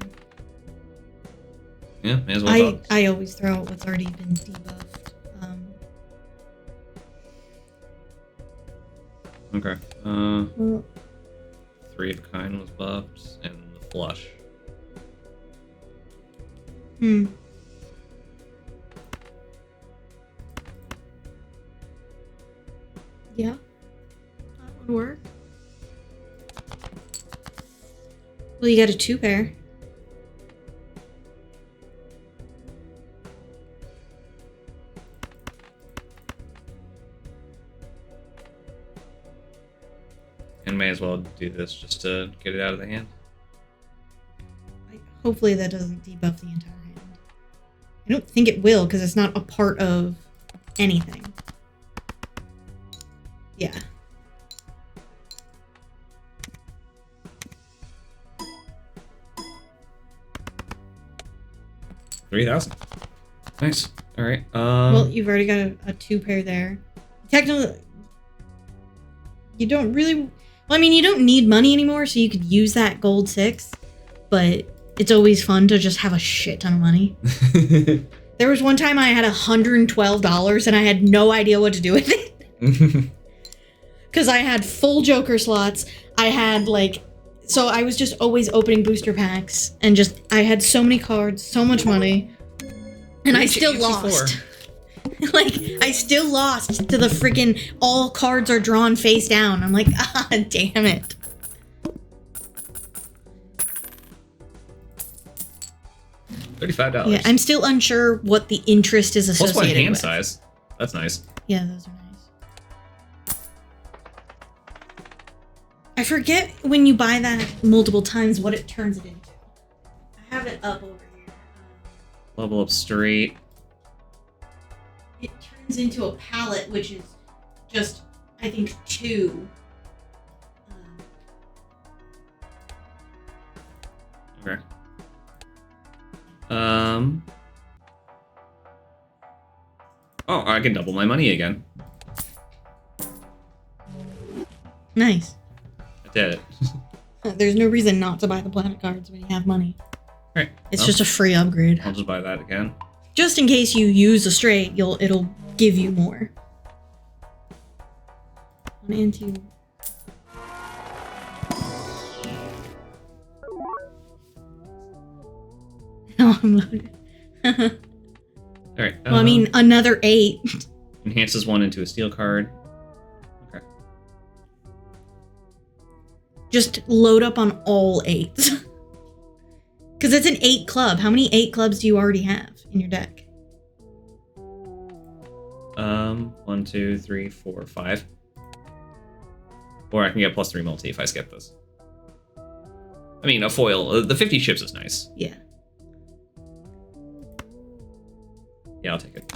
Yeah, may as well. I always throw out what's already been debuffed. Okay. Well, 3 of a kind was buffed, and the flush. Yeah. That would work. Well, you got a 2-pair. And may as well do this just to get it out of the hand. Hopefully that doesn't debuff the entire hand. I don't think it will because it's not a part of anything. Yeah. $3,000. Nice. All right. Well, you've already got a 2-pair there. Technically, you don't really. Well, I mean, you don't need money anymore, so you could use that gold 6. But it's always fun to just have a shit ton of money. There was one time I had $112 and I had no idea what to do with it. Because I had full Joker slots. I had so I was just always opening booster packs and I had so many cards, so much money. And I still lost. I still lost to the freaking all cards are drawn face down. I'm like, ah, damn it. $35. Yeah, I'm still unsure what the interest is Plus associated one hand with. size. That's nice. Yeah, those are nice. I forget when you buy that multiple times what it turns it into. I have it up over here. Level up straight. It turns into a palette, which is just, I think, 2. Okay. Oh, I can double my money again. Nice. I did it. There's no reason not to buy the planet cards when you have money. Alright. It's just a free upgrade. I'll just buy that again. Just in case you use a straight, it'll give you more. 1 and 2. No, I'm loaded. Alright. Well, I mean, another 8. Enhances 1 into a steel card. Okay. Just load up on all 8s. Because it's an 8 club. How many 8 clubs do you already have in your deck? 1, 2, 3, 4, 5. Or I can get +3 multi if I skip this. I mean, a foil. The 50 chips is nice. Yeah. Yeah, I'll take it.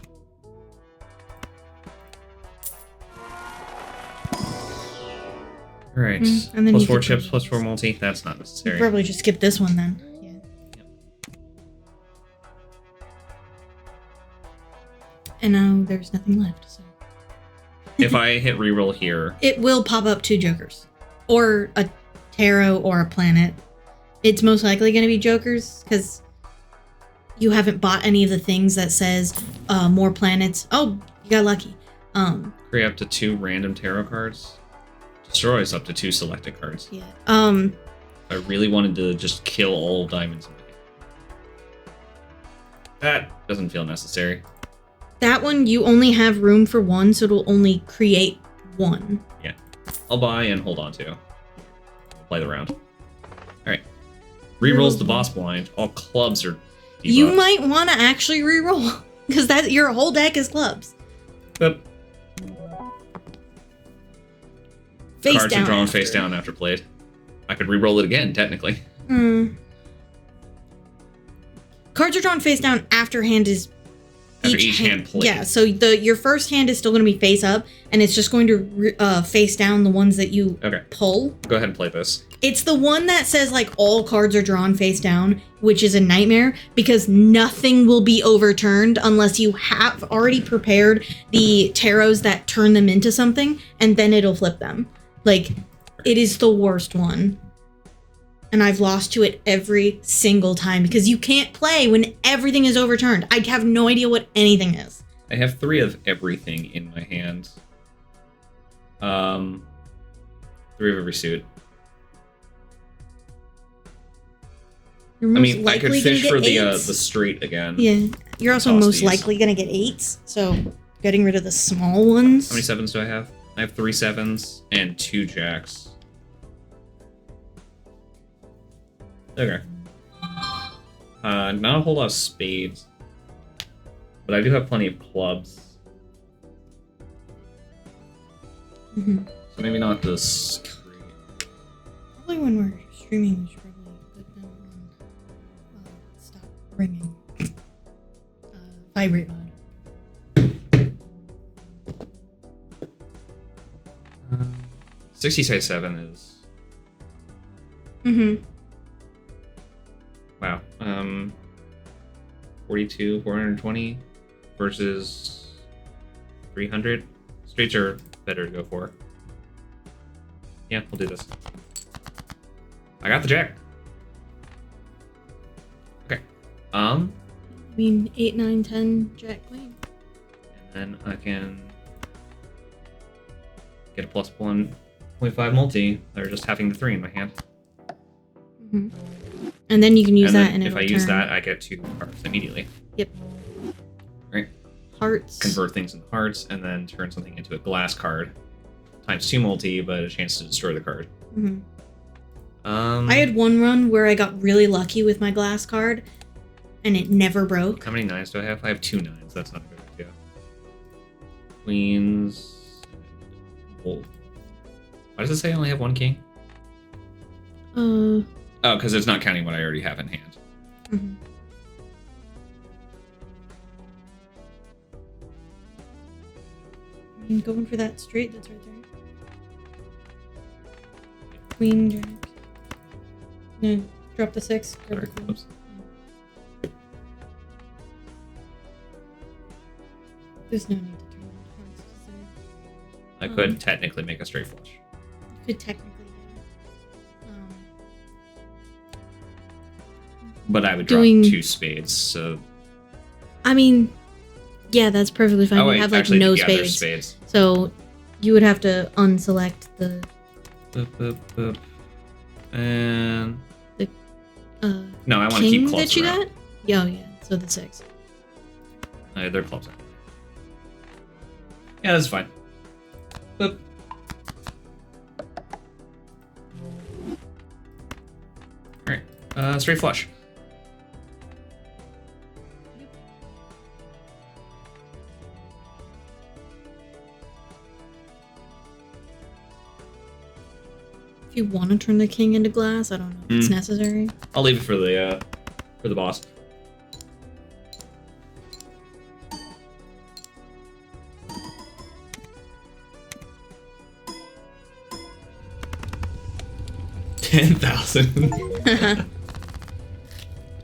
Alright. And then you +4 could chips, +4 multi. That's not necessary. Probably just skip this one then. Yeah. there's nothing left. So If I hit reroll here, it will pop up 2 jokers, or a tarot, or a planet. It's most likely going to be jokers because you haven't bought any of the things that says more planets. Oh, you got lucky. create up to 2 random tarot cards. Destroys up to 2 selected cards. Yeah. I really wanted to just kill all diamonds in my hand. That doesn't feel necessary. That one, you only have room for 1, so it'll only create 1. Yeah. I'll buy and hold on to. Play the round. Alright. Rerolls the boss blind. All clubs are debuffed. You might want to actually reroll, because that your whole deck is clubs. Yep. Face Cards down are drawn after. face down after played. I could re-roll it again, technically. Cards are drawn face down after hand is After each hand played. Yeah, so your first hand is still going to be face up, and it's just going to face down the ones that you pull. Go ahead and play this. It's the one that says, like, all cards are drawn face down, which is a nightmare, because nothing will be overturned unless you have already prepared the tarots that turn them into something, and then it'll flip them. Like, it is the worst one. And I've lost to it every single time, because you can't play when everything is overturned. I have no idea what anything is. I have 3 of everything in my hand. 3 of every suit. You're I most mean, I likely could fish gonna for get the eights. straight again. Yeah, you're also Toss most these. likely gonna get 8s, so getting rid of the small ones. How many 7s do I have? I have 3 7s and 2 jacks. Okay. Not a whole lot of spades. But I do have plenty of clubs. Mhm. So maybe not the straight. Probably when we're streaming, we should probably put them on stop ringing. Vibrate mode. 67 is... Mm-hmm. Wow. 42, 420 versus 300. Straights are better to go for. Yeah, we'll do this. I got the jack. Okay. I mean, 8, 9, 10, jack, queen. And then I can get a plus 1.5 multi. They're just having the 3 in my hand. Mm-hmm. And then you can use and that, then and if it'll I use turn. that, I get 2 cards immediately. Yep. Right. Hearts. Convert things into hearts, and then turn something into a glass card. Times 2 multi, but a chance to destroy the card. Mm-hmm. I I had one run where I got really lucky with my glass card, and it never broke. How many 9s do I have? I have 2 9s. That's not a good idea. Queens. Oh. Why does it say I only have 1 king? Oh, because it's not counting what I already have in hand. Mm-hmm. I mean, going for that straight that's right there. Queen, jack. No, drop the 6. Grab the Sorry. queen. Oops. There's no need to turn on cards, is there? I could technically make a straight flush. You could technically, yeah. But I would drop Doing- 2 spades, so... I mean, yeah, that's perfectly fine. Oh, You wait, have like actually, no yeah, there's spades. spades. So you would have to unselect the Boop, boop, boop. And... No, I want to king keep clubs that you around. got? Yeah, oh, yeah. So the 6. They're clubs. Yeah, that's fine. Boop. Alright, straight flush. If you want to turn the king into glass, I don't know if it's necessary. I'll leave it for the boss. $10,000.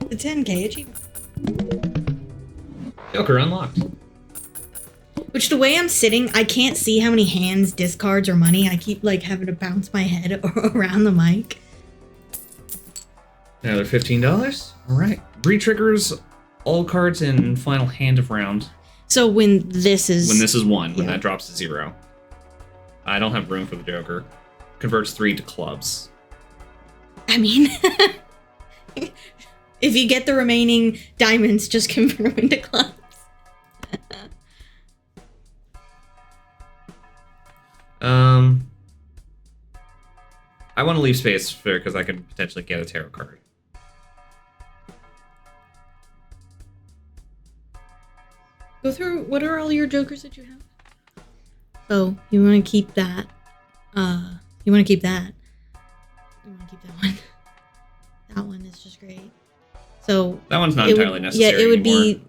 The 10K achievement. Joker unlocked. Which, the way I'm sitting, I can't see how many hands, discards, or money. I keep, like, having to bounce my head around the mic. Another $15. All right. Re-triggers all cards in final hand of round. So when this is... When this is 1, when Yeah. that drops to 0. I don't have room for the Joker. Converts 3 to clubs. I mean... if you get the remaining diamonds, just convert them into clubs. I want to leave space for because I can potentially get a tarot card. Go through, what are all your jokers that you have? So, you want to keep that. You want to keep that. You want to keep that one. That one is just great. So... That one's not entirely necessary Yeah, it would anymore. be...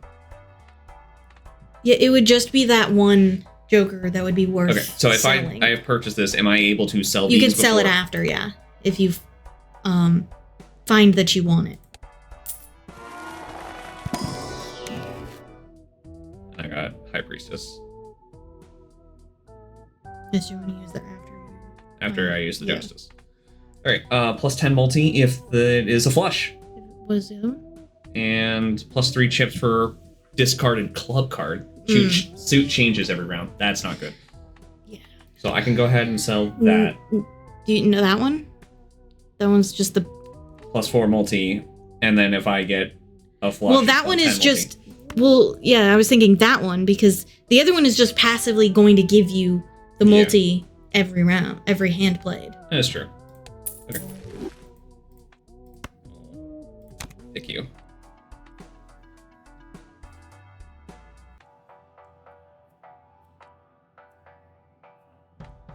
Yeah, it would just be that one joker that would be worth Okay, so if selling. I have purchased this, am I able to sell You these can sell it before? after, yeah. If you find that you want it. I got High Priestess. Yes, you want to use that After I use the yeah. Justice. Alright, plus 10 multi if it is a flush. What is the other one? And plus 3 chips for discarded club card. Suit changes every round. That's not good. Yeah. So I can go ahead and sell that. Do you know that one? That one's just the... Plus 4 multi. And then if I get a flush... Well, that plus one 10 is multi. just... Well, yeah, I was thinking that one because the other one is just passively going to give you the multi every round, every hand played. That is true. Okay. Thank you.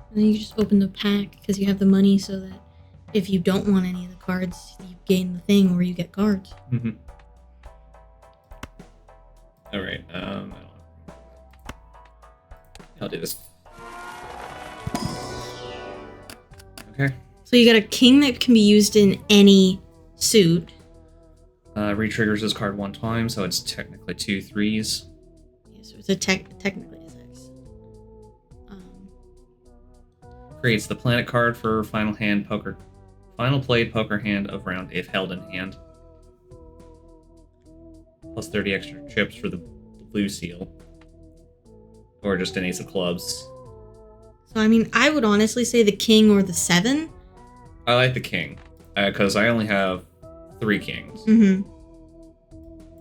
And then you just open the pack because you have the money so that if you don't want any of the cards, you gain the thing where you get cards. Mm-hmm. Alright, I'll do this. Okay. So you got a king that can be used in any suit. Retriggers this card 1 time, so it's technically 2 3s. Yeah, so it's a technically a 6. Creates the planet card for final played poker hand of round if held in hand. Plus 30 extra chips for the blue seal. Or just an ace of clubs. So I mean, I would honestly say the king or the 7. I like the king, because I only have 3 kings. Mm-hmm.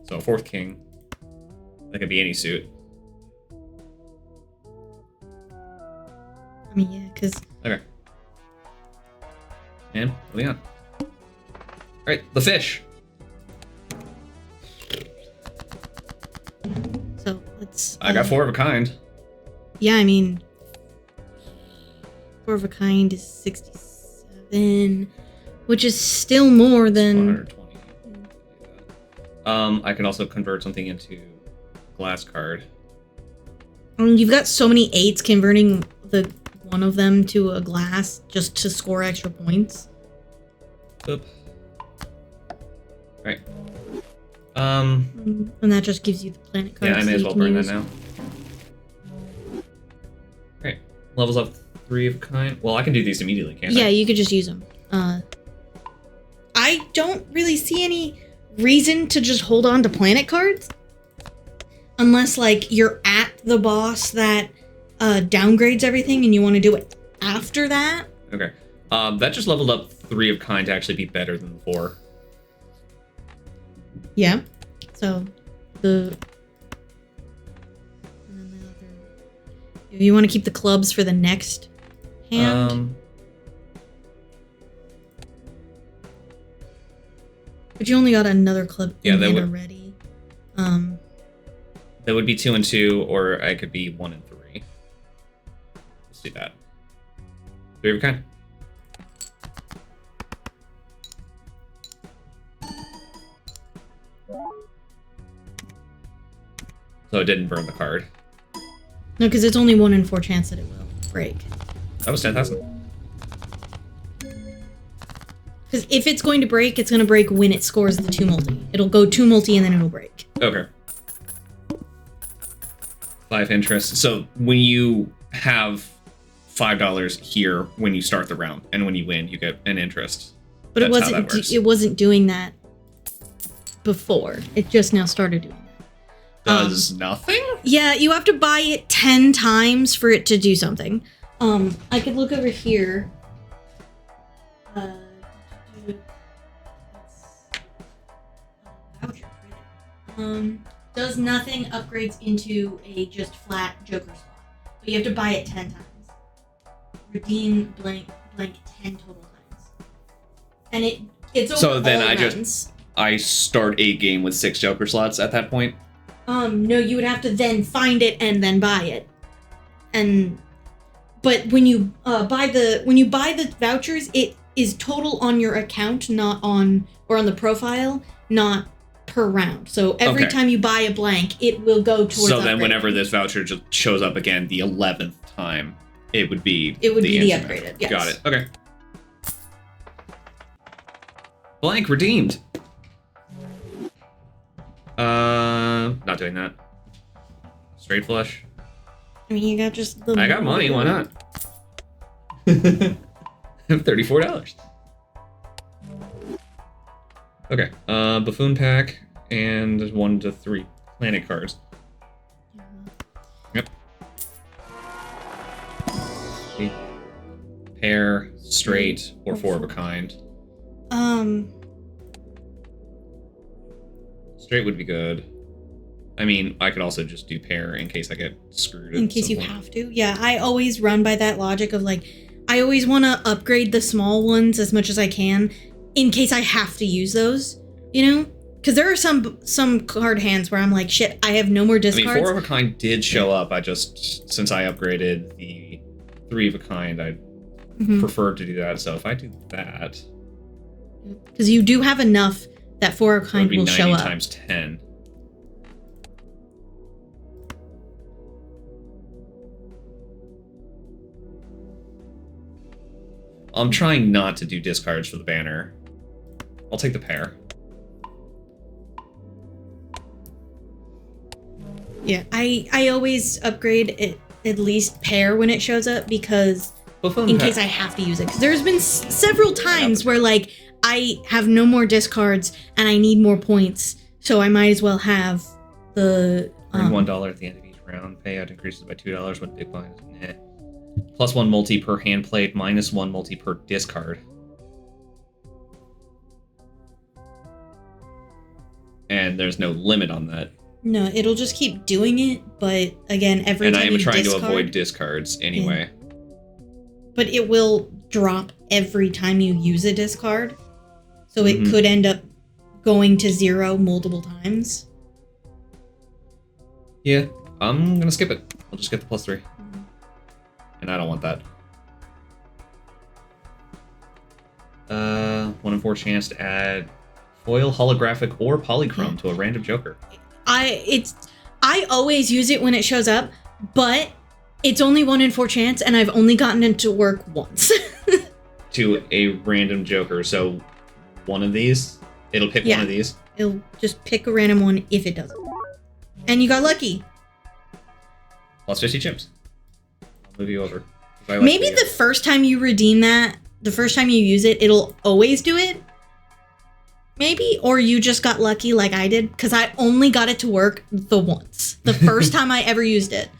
So a 4th king. That could be any suit. I mean, yeah, because... Okay. And moving on. Alright, the fish. So let's... I got 4 of a kind. Yeah, I mean... 4 of a kind is 67, which is still more than... 120. I can also convert something into glass card. You've got so many 8s converting the one of them to a glass just to score extra points. Oop. Right. And that just gives you the planet cards. Yeah, I may as you well can burn use. that now. Alright. Levels up 3 of a kind. Well, I can do these immediately, can't I? Yeah, you could just use them. I don't really see any reason to just hold on to planet cards. Unless, like, you're at the boss that downgrades everything and you want to do it after that. Okay. That just leveled up 3 of kind to actually be better than the 4. Yeah. So, and then the other... If you want to keep the clubs for the next hand. But you only got another club in hand already. That would be 2 and 2, or I could be 1 and 3. Let's do that. 3 of a kind. So it didn't burn the card. No, because it's only 1 in 4 chance that it will break. That was 10,000. Because if it's going to break, it's going to break when it scores the 2 multi. It'll go 2 multi and then it'll break. Okay. 5 interest. So when you have $5 here when you start the round, and when you win, you get an interest. But it wasn't doing that before. It just now started doing that. Does nothing? Yeah, you have to buy it 10 times for it to do something. I could look over here. Voucher credit. Does nothing, upgrades into a just flat Joker slot. But you have to buy it 10 times. Redeem blank 10 total times. And it's over so then all rounds. I start a game with 6 Joker slots at that point? No, you would have to then find it and then buy it. But when you buy the vouchers, it is total on your account, not on the profile, not per round. So every time you buy a blank, it will go towards. So then, whenever this voucher just shows up again, the 11th time, it would be the upgraded. Yes. Got it. Okay. Blank redeemed. Not doing that. Straight flush. I mean, you got just the. I got money. Why not? I have $34. Okay. Buffoon pack and 1 to 3 planet cards. Yep. Pair, straight, or 4 of a kind. Straight would be good. I mean, I could also just do pair in case I get screwed. In case you have to. Yeah, I always run by that logic of like, I always want to upgrade the small ones as much as I can in case I have to use those, you know? Because there are some card hands where I'm like, shit, I have no more discards. I mean, 4 of a kind did show up. I just, since I upgraded the 3 of a kind, I preferred to do that. So if I do that. Because you do have enough that 4 of a kind will show up. 90 times 10. I'm trying not to do discards for the banner. I'll take the pair. Yeah, I always upgrade it, at least pair when it shows up because in case I have to use it. Because there's been several times where like I have no more discards and I need more points, so I might as well have the Earn $1 at the end of each round. Payout increases by $2 when big blind. Nah. +1 multi per hand played, -1 multi per discard. And there's no limit on that. No, it'll just keep doing it, but again, every time you discard... And I am trying to avoid discards anyway. Yeah. But it will drop every time you use a discard. So it could end up going to 0 multiple times. Yeah, I'm gonna skip it. I'll just get the +3. And I don't want that. 1 in 4 chance to add foil, holographic, or polychrome to a random Joker. I always use it when it shows up, but it's only 1 in 4 chance, and I've only gotten it to work once. To a random Joker, so one of these? It'll pick one of these? It'll just pick a random one if it doesn't. And you got lucky. +50 chips. Move you over. Maybe the first time you redeem that, the first time you use it, it'll always do it. Maybe, or you just got lucky like I did, because I only got it to work the first time I ever used it.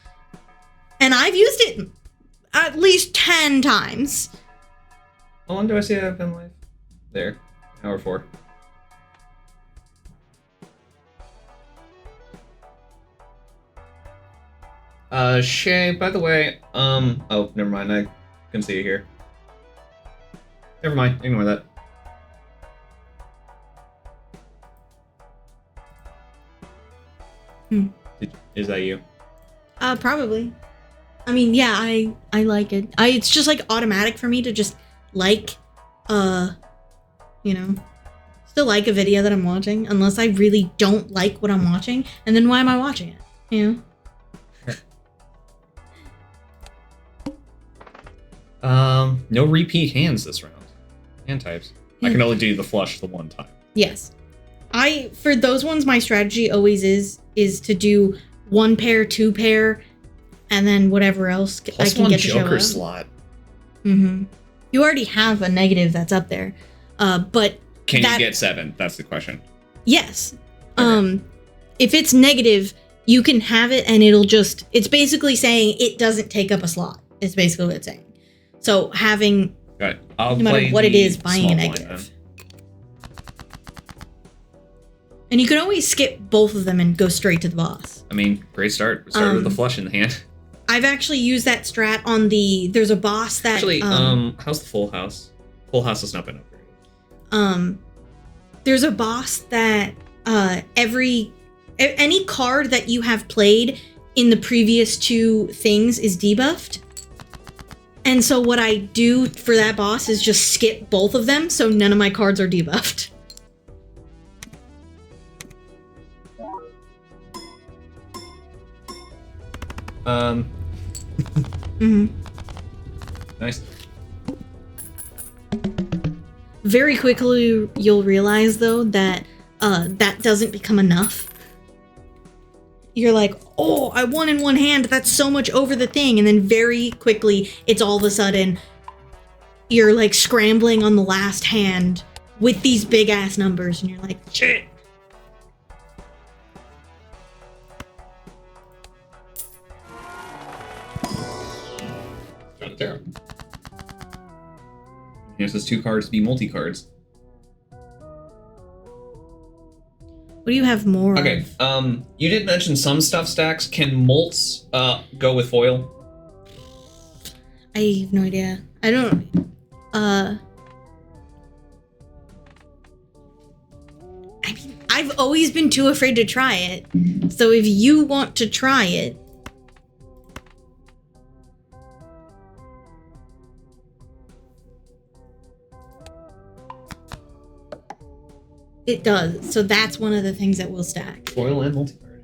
And I've used it at least 10 times. How long do I see I have in life? There, hour 4. Shay, by the way, oh, never mind, I can see it here. Never mind, ignore that. Is that you? Probably. I mean, yeah, I like it. It's just like automatic for me to just like, you know, still like a video that I'm watching, unless I really don't like what I'm watching, and then why am I watching it, you know? No repeat hands this round. Hand types. I can only do the flush the one time. Yes. For those ones, my strategy always is to do 1 pair, 2 pair, and then whatever else Plus I can one get to show Joker up. slot. Mm-hmm. You already have a negative that's up there, but Can you get 7? That's the question. Yes. Okay. If it's negative, you can have it, and it's basically saying it doesn't take up a slot. It's basically what it's saying. So having, Got it. I'll no matter play what it the is, buying a small blind negative. And you can always skip both of them and go straight to the boss. I mean, great start. We started with the flush in the hand. I've actually used that strat on there's a boss that... Actually, how's the full house? Full house has not been upgraded. There's a boss that any card that you have played in the previous 2 things is debuffed. And so what I do for that boss is just skip both of them, so none of my cards are debuffed. Nice. Very quickly, you'll realize, though, that that doesn't become enough. You're like, oh, I won in one hand. That's so much over the thing. And then very quickly, it's all of a sudden, you're like scrambling on the last hand with these big ass numbers. And you're like, shit. Got a tarot. Here's those 2 cards to be multi-cards. What do you have more Okay, of? You did mention some stuff stacks. Can molts go with foil? I have no idea. I don't... I mean, I've always been too afraid to try it. So if you want to try it... It does. So that's one of the things that will stack. Foil and multi-card.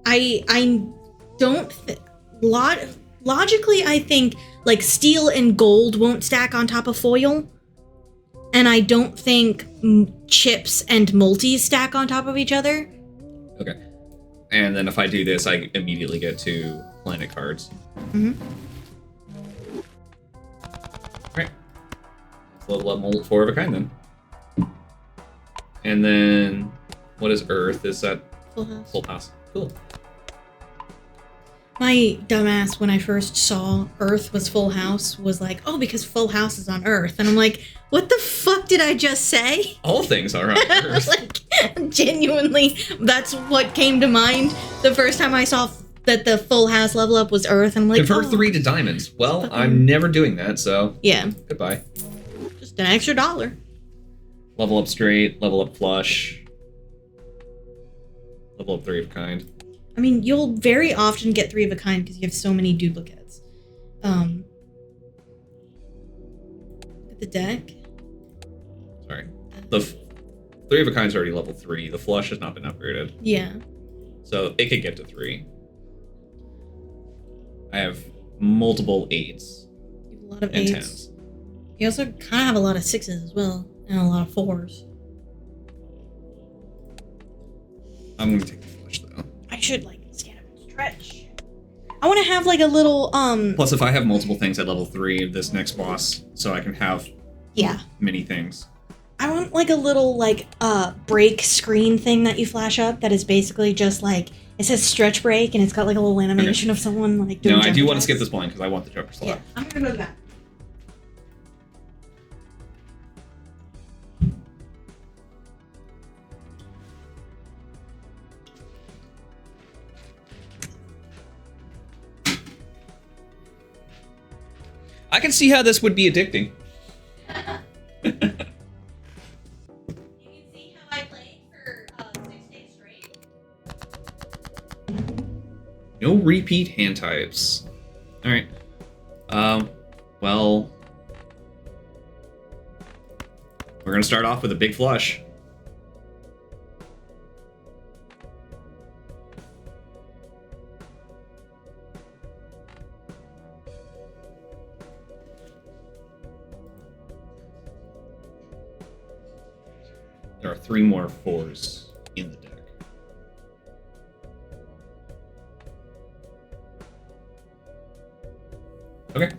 I don't... Logically, I think, like, steel and gold won't stack on top of foil. And I don't think chips and multis stack on top of each other. Okay. And then if I do this, I immediately get 2 planet cards. Mm-hmm. Alright. Let's level up mold 4 of a kind then. And then, what is Earth? Is that Full house. Full house. Cool. My dumbass, when I first saw Earth was full house, was like, oh, because full house is on Earth. And I'm like, what the fuck did I just say? All things are on Earth. Like, genuinely, that's what came to mind the first time I saw that the full house level up was Earth. And I'm like, Convert oh, 3 to diamonds. Well, I'm never doing that, so yeah. goodbye. Just an extra $1. Level up straight, level up flush. Level up 3 of a kind. I mean, you'll very often get 3 of a kind because you have so many duplicates. Look at the deck. Sorry. The 3 of a kind's already level 3. The flush has not been upgraded. Yeah. So it could get to 3. I have multiple 8s. You have a lot of and 8s. 10s. You also kind of have a lot of 6s as well, and a lot of 4s. I'm gonna take the flush though. I should, like, stand up and stretch. I want to have, like, a little, Plus, if I have multiple things at level 3 of this next boss, so I can have yeah. many things. I want, like, a little, like, break screen thing that you flash up that is basically just, like, it says stretch break, and it's got, like, a little animation of someone, like, doing No, I do jumping want to skip jacks. this blind because I want the Joker slot. Yeah, I'm gonna go to that. I can see how this would be addicting. You can see how I played for 6 days straight. No repeat hand types. Alright. Well... We're gonna start off with a big flush. There are 3 more 4s in the deck. Okay.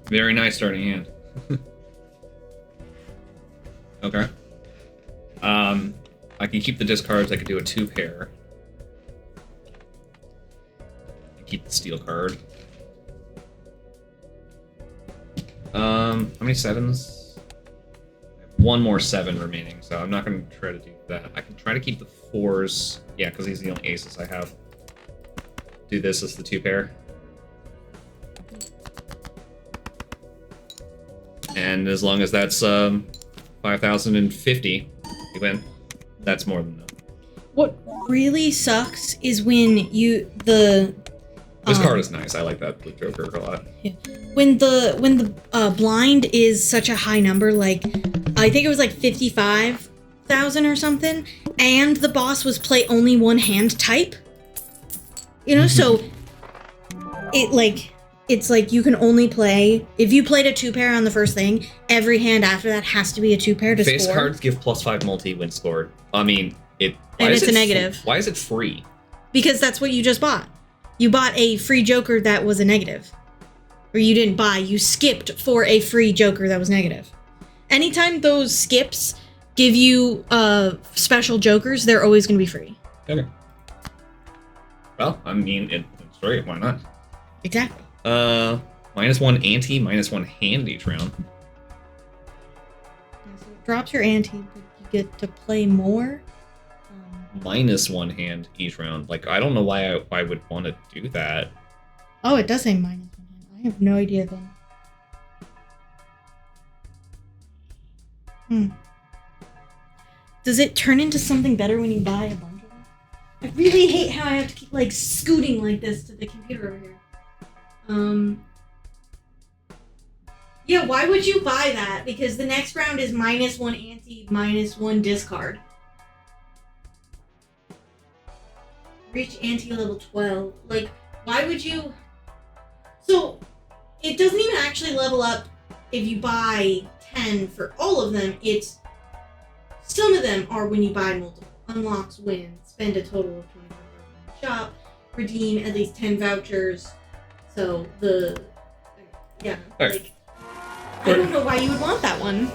Very nice starting hand. Okay. I can keep the discards. I could do a 2-pair. Keep the steel card. How many 7s? I have one more 7 remaining, so I'm not going to try to do that. I can try to keep the 4s. Yeah, because these are the only aces I have. Do this as the 2-pair. And as long as that's 5,050, you win. That's more than enough. What really sucks is when this card is nice. I like that blue Joker a lot. Yeah. When the blind is such a high number, like I think it was like 55,000 or something, and the boss was play only one hand type. You know, so it's like you can only play if you played a 2-pair on the first thing. Every hand after that has to be a 2-pair to Face score. cards give +5 multi when scored. I mean, and it's a negative. Why is it free? Because that's what you just bought. You bought a free Joker that was a negative. Or you didn't buy, you skipped for a free Joker that was negative. Anytime those skips give you special Jokers, they're always going to be free. Okay. Well, I mean, it's free. Why not? Exactly. -1 ante, -1 hand each round. So it drops your ante, but you get to play more. -1 hand each round. Like, I don't know why I would want to do that. Oh, it does say -1 hand. I have no idea then. Does it turn into something better when you buy a bunch of them? I really hate how I have to keep like scooting like this to the computer over here. Yeah, why would you buy that? Because the next round is -1 ante, -1 discard. Reach ante level 12. Like, why would you? So, it doesn't even actually level up if you buy 10 for all of them. It's some of them are when you buy multiple. Unlocks wins. Spend a total of 25 in the shop. Redeem at least 10 vouchers. So yeah, like, I don't know why you would want that one.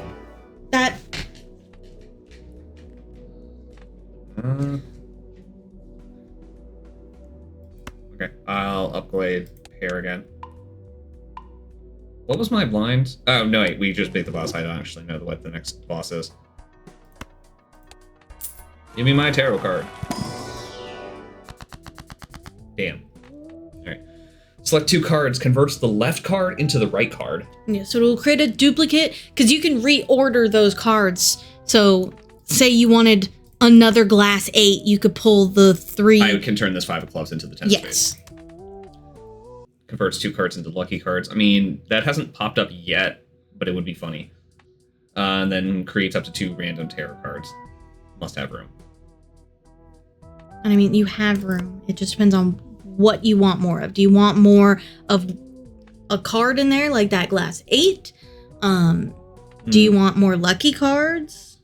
Okay, I'll upgrade pair again. What was my blind? Oh, no, wait, we just beat the boss. I don't actually know what the next boss is. Give me my tarot card. Damn. Alright. Select 2 cards, converts the left card into the right card. Yeah, so it'll create a duplicate, because you can reorder those cards. So, say you wanted another glass 8, you could pull the 3. I can turn this 5 of clubs into the 10 of yes. spades. Converts 2 cards into lucky cards. I mean, that hasn't popped up yet, but it would be funny. And then creates up to 2 random tarot cards. Must have room. And I mean, you have room. It just depends on what you want more of. Do you want more of a card in there, like that glass 8? Do you want more lucky cards?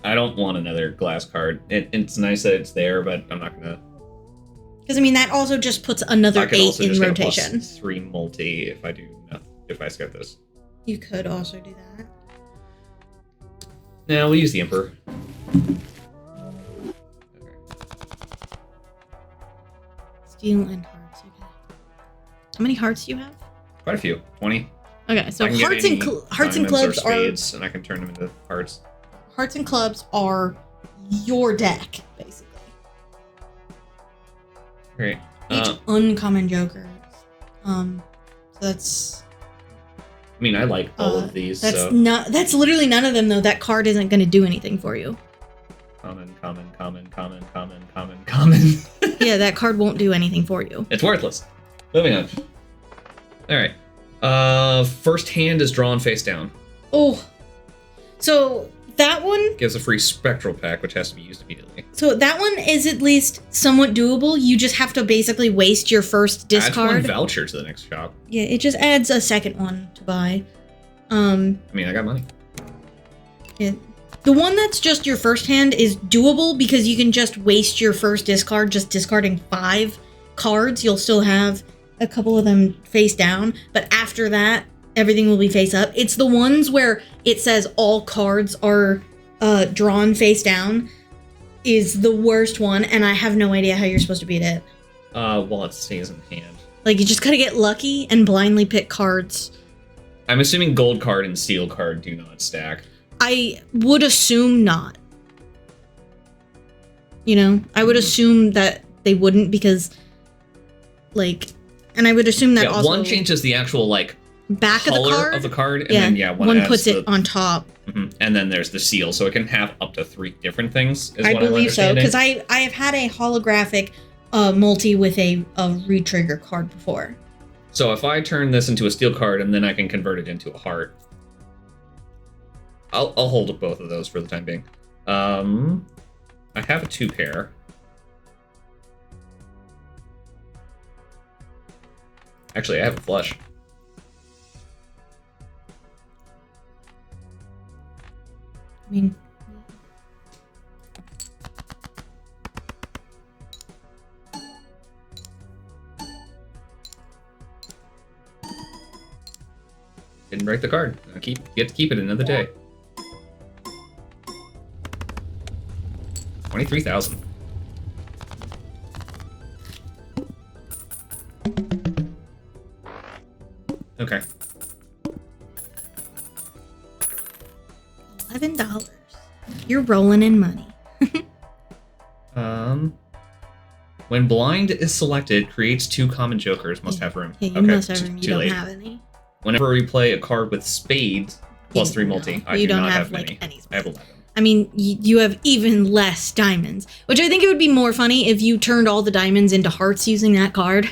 I don't want another glass card. It's nice that it's there, but I'm not gonna. Because I mean, that also just puts another 8 in rotation. Plus 3 multi if I do nothing, if I skip this. You could also do that. No, we'll use the Emperor. Steel and hearts. Okay. How many hearts do you have? Quite a few. 20. Okay, so hearts and clubs are spades, and I can turn them into hearts. Hearts and clubs are your deck, basically. Great. Each uncommon joker. So that's. I mean, I like all of these. That's literally none of them though. That card isn't going to do anything for you. Common. Yeah, that card won't do anything for you. It's worthless. Moving on. All right. First hand is drawn face down. Oh. So that one gives a free spectral pack, which has to be used immediately. So that one is at least somewhat doable. You just have to basically waste your first discard. Add one voucher to the next shop. Yeah, it just adds a second one to buy. I mean, I got money. Yeah. The one that's just your first hand is doable because you can just waste your first discard, just discarding 5 cards. You'll still have a couple of them face down, but after that, everything will be face up. It's the ones where it says all cards are drawn face down is the worst one, and I have no idea how you're supposed to beat it. While it stays in hand. Like, you just gotta get lucky and blindly pick cards. I'm assuming gold card and steel card do not stack. I would assume not. You know, I would assume that they wouldn't because, like, and I would assume that also... one changes the actual, like, back color of the card, and then, one puts it on top. Mm-hmm. And then there's the seal, so it can have up to 3 different things, is I what I'm believe so, understanding. because I have had a holographic multi with a re-trigger card before. So if I turn this into a steel card, and then I can convert it into a heart, I'll hold up both of those for the time being. I have a 2-pair. Actually, I have a flush. I mean... Didn't break the card. Get to keep it another day. 23,000. Okay. $11. You're rolling in money. When blind is selected, creates 2 common jokers. Must have room. Yeah, you must have room. You don't have any. Whenever we play a card with spades plus 3 multi, I do not have many. Any I have 11. I mean, you have even less diamonds, which I think it would be more funny if you turned all the diamonds into hearts using that card.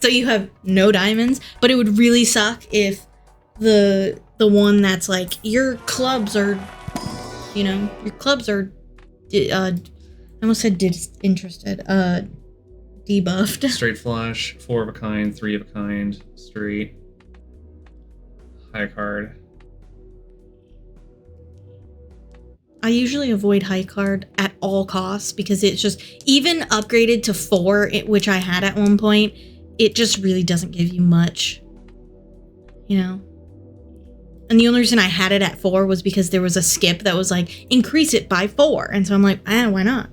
So you have no diamonds, but it would really suck if the one that's like, your clubs are, you know, your clubs are, I almost said disinterested, debuffed. Straight flush, 4 of a kind, 3 of a kind, straight, high card. I usually avoid high card at all costs because it's just, even upgraded to 4, which I had at one point, it just really doesn't give you much, you know? And the only reason I had it at 4 was because there was a skip that was like, increase it by 4. And so I'm like, why not?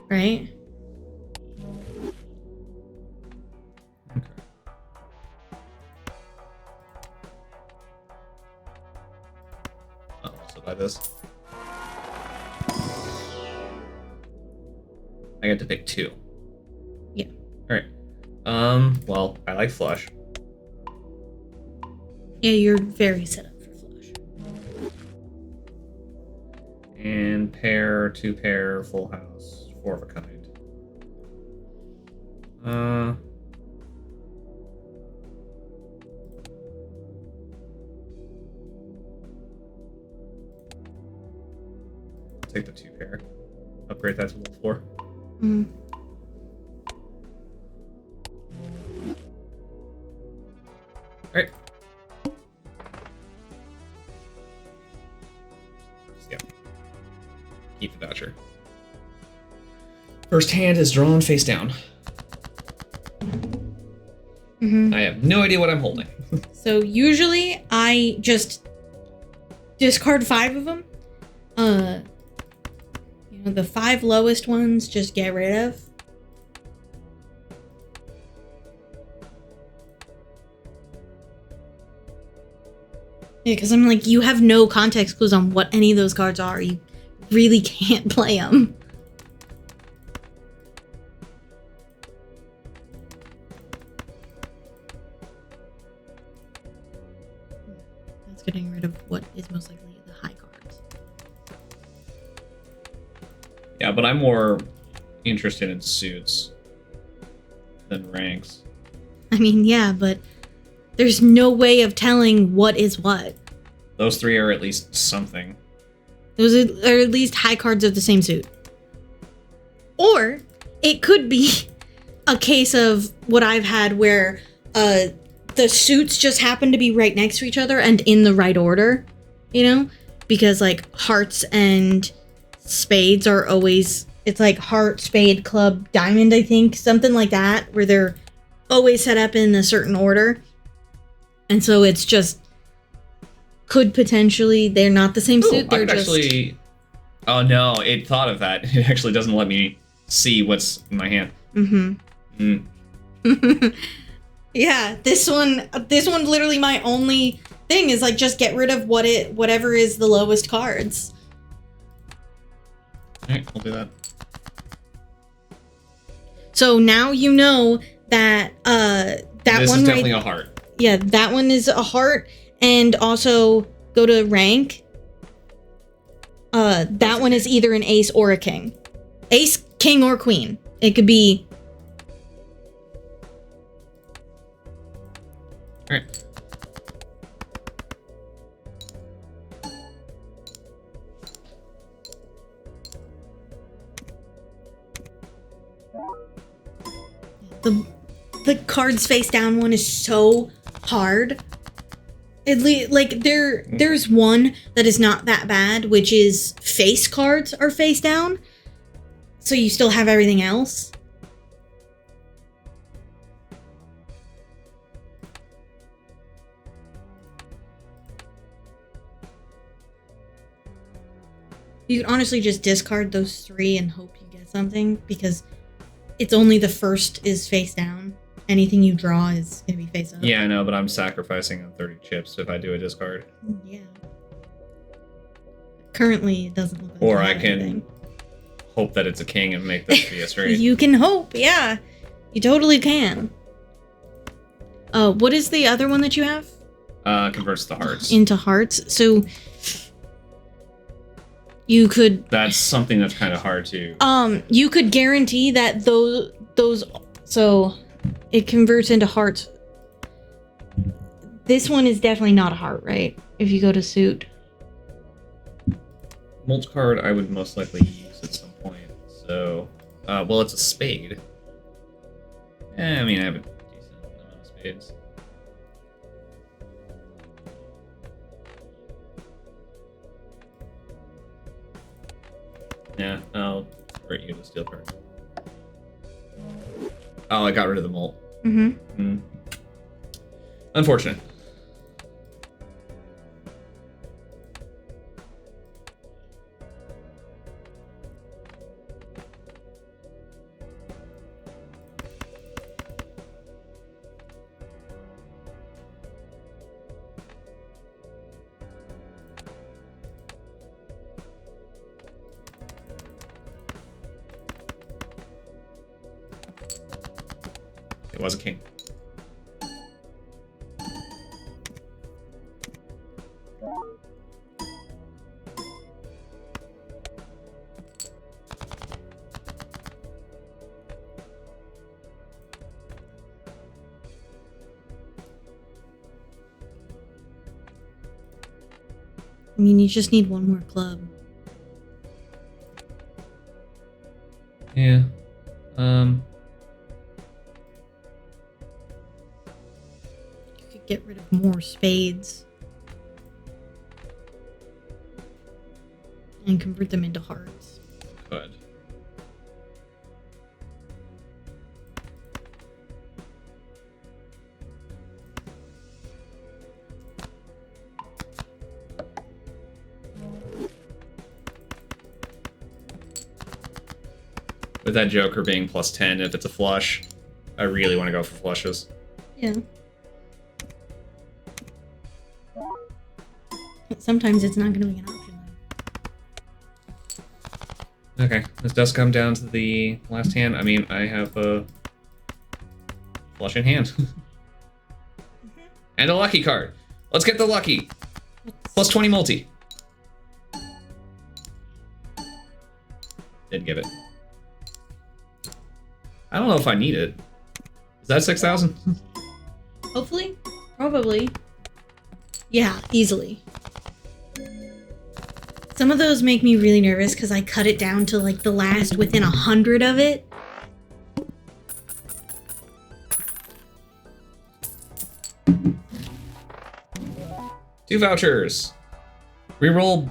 Right? Okay. I'll also buy this. I get to pick 2. Yeah. Alright. Well, I like flush. Yeah, you're very set up for flush. And pair, 2 pair, full house, 4 of a kind. Take the 2 pair. Upgrade that to level 4. Mm. Alright. Yeah. Keep the voucher. First hand is drawn face down. Mm-hmm. I have no idea what I'm holding. So usually I just discard 5 of them. You know, the 5 lowest ones just get rid of. Yeah, because I'm like, you have no context clues on what any of those cards are. You really can't play them. That's getting rid of what is most likely the high cards. Yeah, but I'm more interested in suits than ranks. I mean, yeah, but there's no way of telling what is what. Those 3 are at least something. Those are at least high cards of the same suit. Or it could be a case of what I've had where the suits just happen to be right next to each other and in the right order, you know? Because like hearts and spades are always, it's like heart, spade, club, diamond, I think, something like that, where they're always set up in a certain order. And so it's just, could potentially, they're not the same suit, they're just... actually... Oh no, it thought of that. It actually doesn't let me see what's in my hand. Yeah, this one literally my only thing is like just get rid of whatever is the lowest cards. Alright, we'll do that. So now you know that this is definitely a heart. Yeah, that one is a heart, and also go to rank. That one is either an ace or a king. Ace, king, or queen. It could be. Alright. The cards face down one is so hard. There's one that is not that bad, which is face cards are face down. So you still have everything else. You could honestly just discard those 3 and hope you get something, because it's only the first is face down. Anything you draw is going to be face up. Yeah, I know, but I'm sacrificing on 30 chips if I do a discard. Yeah. Currently, it doesn't look like or I can anything. Hope that it's a king and make this be a straight. You can hope, yeah. You totally can. What is the other one that you have? Converts the hearts. Into hearts. So you could... That's something that's kind of hard to... You could guarantee that those... So it converts into hearts. This one is definitely not a heart, right? If you go to suit. Mulch card I would most likely use at some point. So, well, it's a spade. I mean, I have a decent amount of spades. Yeah, I'll convert you to steel card. Oh, I got rid of the molt. Unfortunate. It was a king. I mean, you just need one more club. Yeah. You could get rid of more spades. And convert them into hearts. Could. With that Joker being plus 10, if it's a flush, I really want to go for flushes. Yeah. But sometimes it's not going to be an option. Okay, this does come down to the last hand. I mean, I have a flush in hand. And a lucky card. Let's get the lucky. Plus 20 multi. Didn't give it. I don't know if I need it. Is that 6,000? Hopefully. Probably. Yeah, easily. Some of those make me really nervous because I cut it down to like the last within 100 of it. Two vouchers. Reroll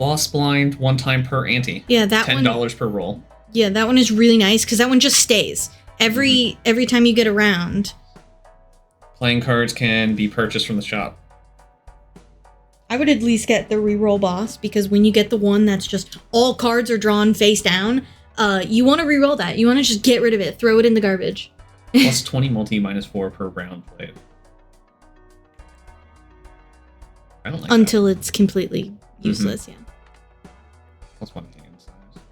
Lost Blind one time per ante. Yeah, that $10 one. per roll. Yeah, that one is really nice because that one just stays. Every time you get around. Playing cards can be purchased from the shop. I would at least get the reroll boss because when you get the one that's just all cards are drawn face down, you want to reroll that. You want to just get rid of it, throw it in the garbage. Plus 20 multi minus 4 per round played. I don't like Until that. it's completely useless, yeah. Plus 1 hand size.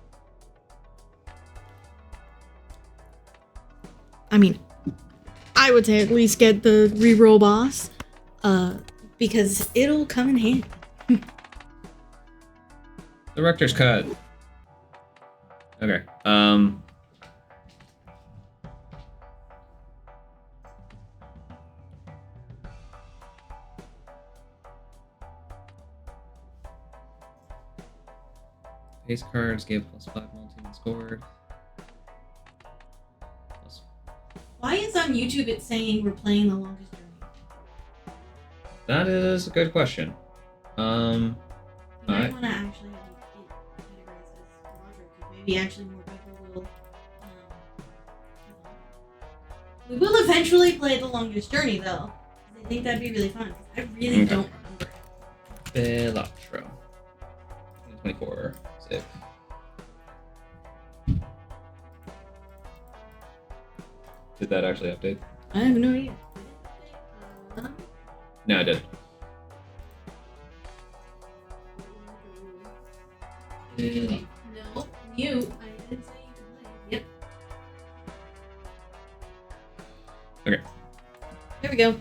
I mean, I would say at least get the reroll boss, because it'll come in handy. Director's cut. Okay. Face cards gave plus 5 multi when scored. Why is on YouTube it saying we're playing The Longest Journey? That is a good question. I Alright. want to actually have it categorized as Balatro, because maybe actually more people will. We will eventually play The Longest Journey, though. I think that'd be really fun. I really don't remember. Balatro. 24. Save. Did that actually update? I have no idea. No, I did. No, mute. I didn't say you could play. Yep. Okay. There we go.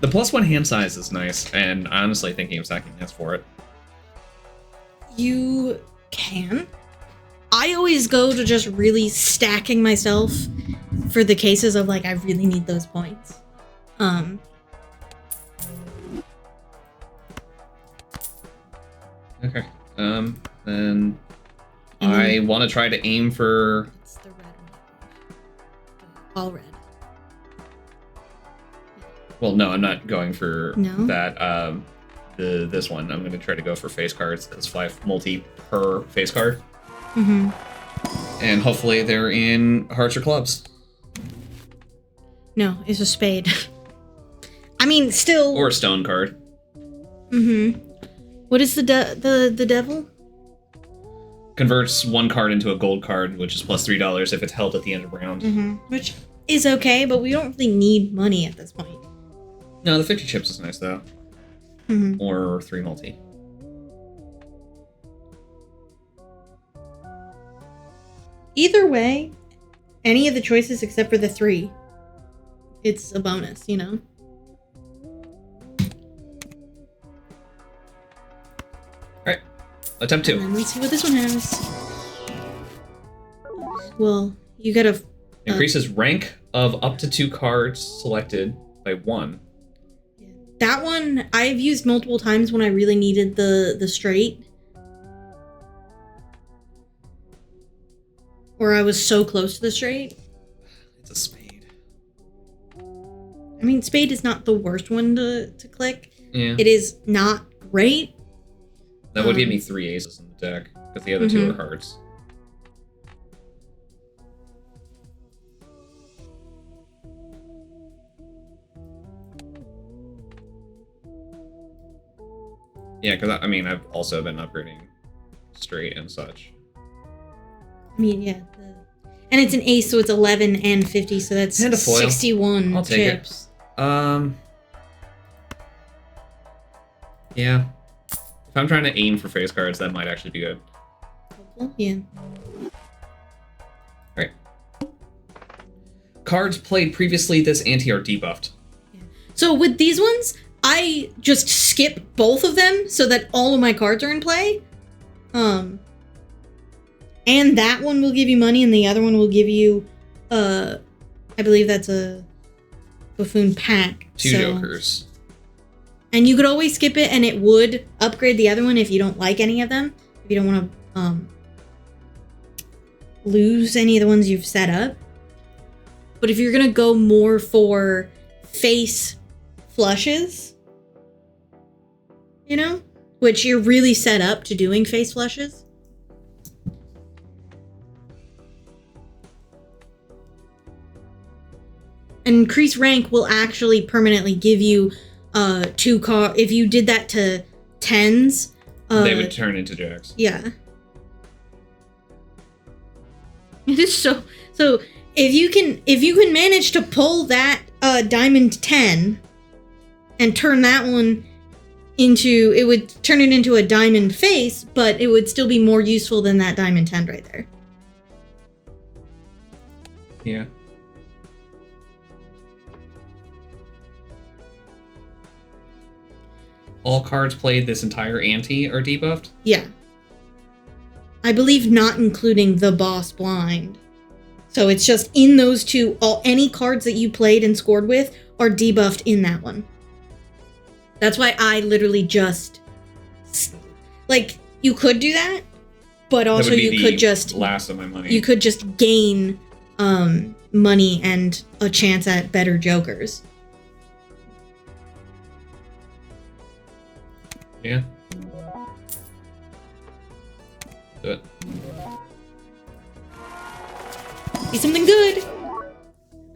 The plus 1 hand size is nice, and honestly thinking of stacking hands for it. You can. I always go to just really stacking myself for the cases of like I really need those points. Okay. Then I want to try to aim for. It's the red one. All red. Well, no, I'm not going for No? that. This one. I'm going to try to go for face cards. That's 5 multi per face card. Mm-hmm. And hopefully they're in hearts or clubs. No, it's a spade. I mean, still. Or a stone card. Mm-hmm. What is the devil? Converts 1 card into a gold card, which is plus $3 if it's held at the end of round. Mm-hmm. Which is okay, but we don't really need money at this point. No, the 50 chips is nice though. Mm-hmm. Or 3 multi. Either way, any of the choices except for the 3, it's a bonus, you know? Alright. Attempt 2. And then let's see what this one has. Well, you gotta... Increases rank of up to 2 cards selected by 1. That one, I've used multiple times when I really needed the straight. Or I was so close to the straight. It's a spade. I mean, spade is not the worst one to click. Yeah. It is not great. That would give me 3 aces in the deck, because the other 2 are hearts. Yeah, because I mean, I've also been upgrading straight and such. I mean, yeah. And it's an ace, so it's 11 and 50, so that's And a foil. 61 I'll take chips. Yeah. If I'm trying to aim for face cards, that might actually be good. Yeah. Alright. Cards played previously this ante are debuffed. So with these ones, I just skip both of them so that all of my cards are in play. And that one will give you money, and the other one will give you, I believe that's a buffoon pack. 2 jokers. And you could always skip it, and it would upgrade the other one if you don't like any of them. If you don't want to lose any of the ones you've set up. But if you're going to go more for face flushes, you know, which you're really set up to doing face flushes. And increased rank will actually permanently give you if you did that to 10s. They would turn into jacks. Yeah. It is so if you can manage to pull that diamond 10 and turn that one into, it would turn it into a diamond face, but it would still be more useful than that diamond 10 right there. Yeah. All cards played this entire ante are debuffed? Yeah. I believe not including the boss blind. So it's just in those two, any cards that you played and scored with are debuffed in that one. That's why I literally just, like, you could do that, but also you could just last of my money. You could just gain money and a chance at better jokers. Yeah. Do it. Be something good.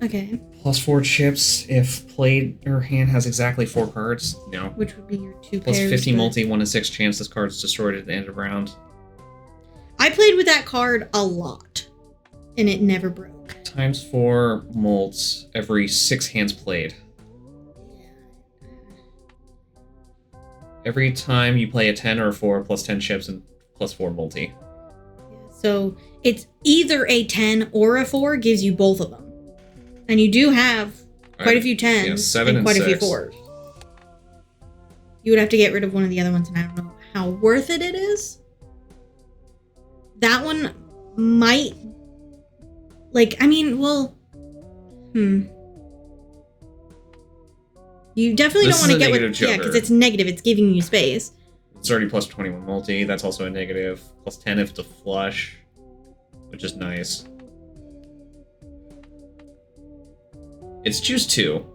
Okay. +4 chips if played or hand has exactly 4 cards. No. Which would be your 2 Plus pairs. 50 multi, 1 in 6 chance this card's destroyed at the end of round. I played with that card a lot, and it never broke. ×4 molts every 6 hands played. Every time you play a 10 or a 4, plus 10 chips and +4 multi. So it's either a 10 or a 4 gives you both of them. And you do have quite a few 10s 7 and quite 6. a few 4s. You would have to get rid of one of the other ones, and I don't know how worth it is. That one might... You definitely don't want to get with... Yeah, because it's negative. It's giving you space. It's already plus 21 multi. That's also a negative. Plus 10 if it's a flush, which is nice. It's choose 2.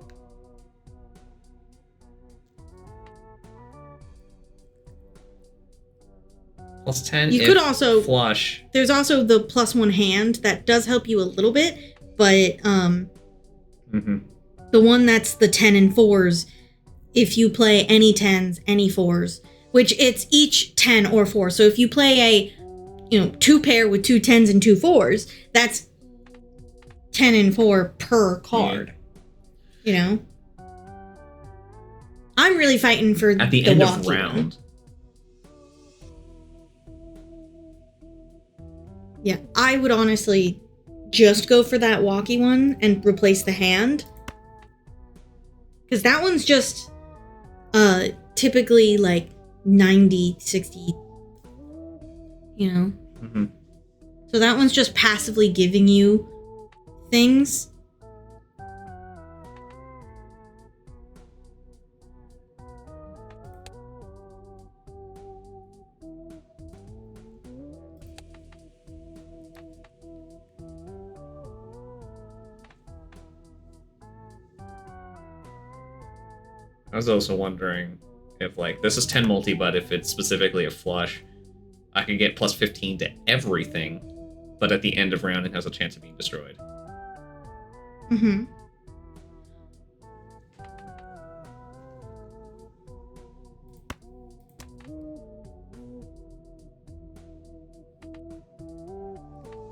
Plus 10 you could also flush. There's also the +1 hand that does help you a little bit, but the one that's the 10 and 4s, if you play any 10s, any 4s, which it's each 10 or 4. So if you play a 2 pair with 2 10s and 2 4s, that's 10 and 4 per card. Yeah. I'm really fighting for at the end of round. One. Yeah, I would honestly just go for that walkie one and replace the hand. Because that one's just typically like 90, 60, So that one's just passively giving you things. I was also wondering if, this is 10 multi, but if it's specifically a flush, I could get plus 15 to everything, but at the end of round, it has a chance of being destroyed. Mm-hmm.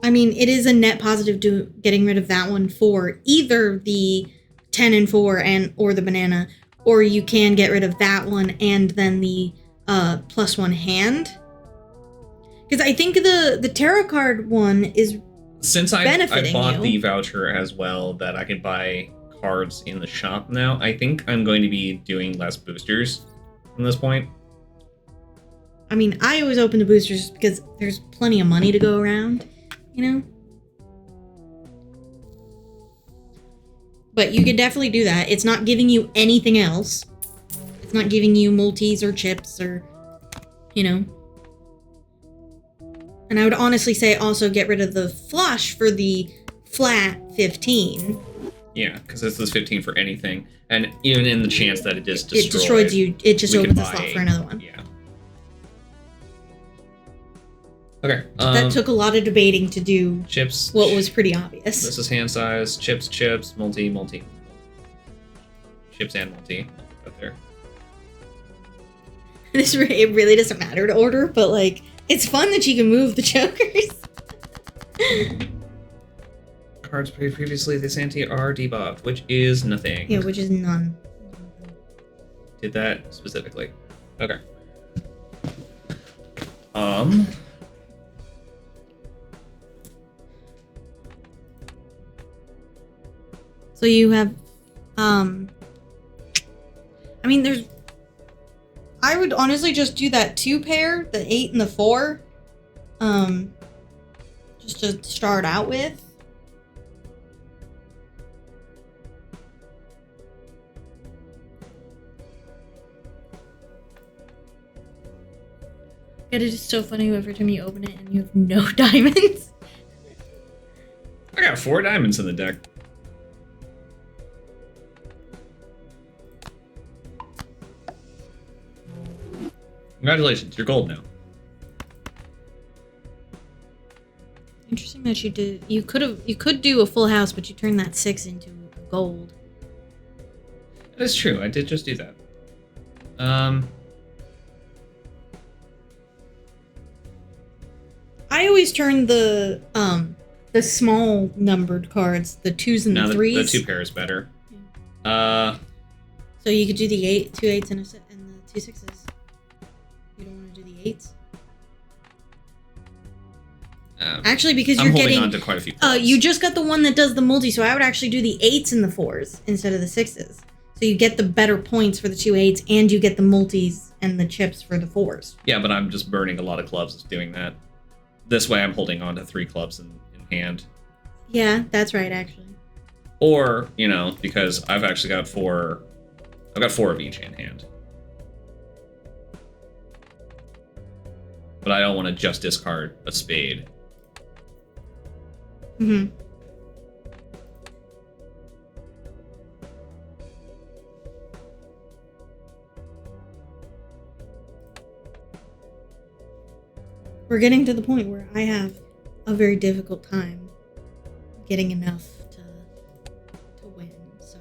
I mean, it is a net positive to getting rid of that one for either the 10 and 4 or the banana, or you can get rid of that one and then the +1 hand. Because I think the tarot card one is since I bought you. the voucher as well that I could buy cards in the shop now, I think I'm going to be doing less boosters from this point. I mean, I always open the boosters because there's plenty of money to go around, But you could definitely do that. It's not giving you anything else. It's not giving you multis or chips or, you know. And I would honestly say also get rid of the flush for the flat 15. Yeah, because this is 15 for anything. And even in the chance that it is destroyed. It destroys you. It just opens the slot for another one. Yeah. Okay. That took a lot of debating to do chips. What was pretty obvious. This is hand size. Chips, multi. Chips and multi. Up there. It really doesn't matter to order, but like, it's fun that you can move the jokers. Cards played previously this ante are debuffed, which is nothing. Yeah, which is none. Did that specifically. Okay. So you have, I mean, I would honestly just do that 2 pair, the 8 and the 4, just to start out with. It is so funny every time you open it and you have no diamonds. I got 4 diamonds in the deck. Congratulations, you're gold now. Interesting that you did. You could do a full house, but you turned that 6 into gold. That's true. I did just do that. I always turn the small numbered cards, the 2s and the 3s. The 2 pair is better. Yeah. So you could do the 2 8s and the 2 6s. You don't want to do the 8s? Actually, because I'm you're holding getting on to quite a few cards. You just got the one that does the multi, so I would actually do the 8s and the 4s instead of the 6s. So you get the better points for the 2 8s, and you get the multis and the chips for the 4s. Yeah, but I'm just burning a lot of clubs doing that. This way I'm holding on to 3 clubs in hand. Yeah, that's right, actually. Or, you know, because I've actually got 4... I've got 4 of each in hand. But I don't want to just discard a spade. Mm-hmm. We're getting to the point where I have a very difficult time getting enough to win, so.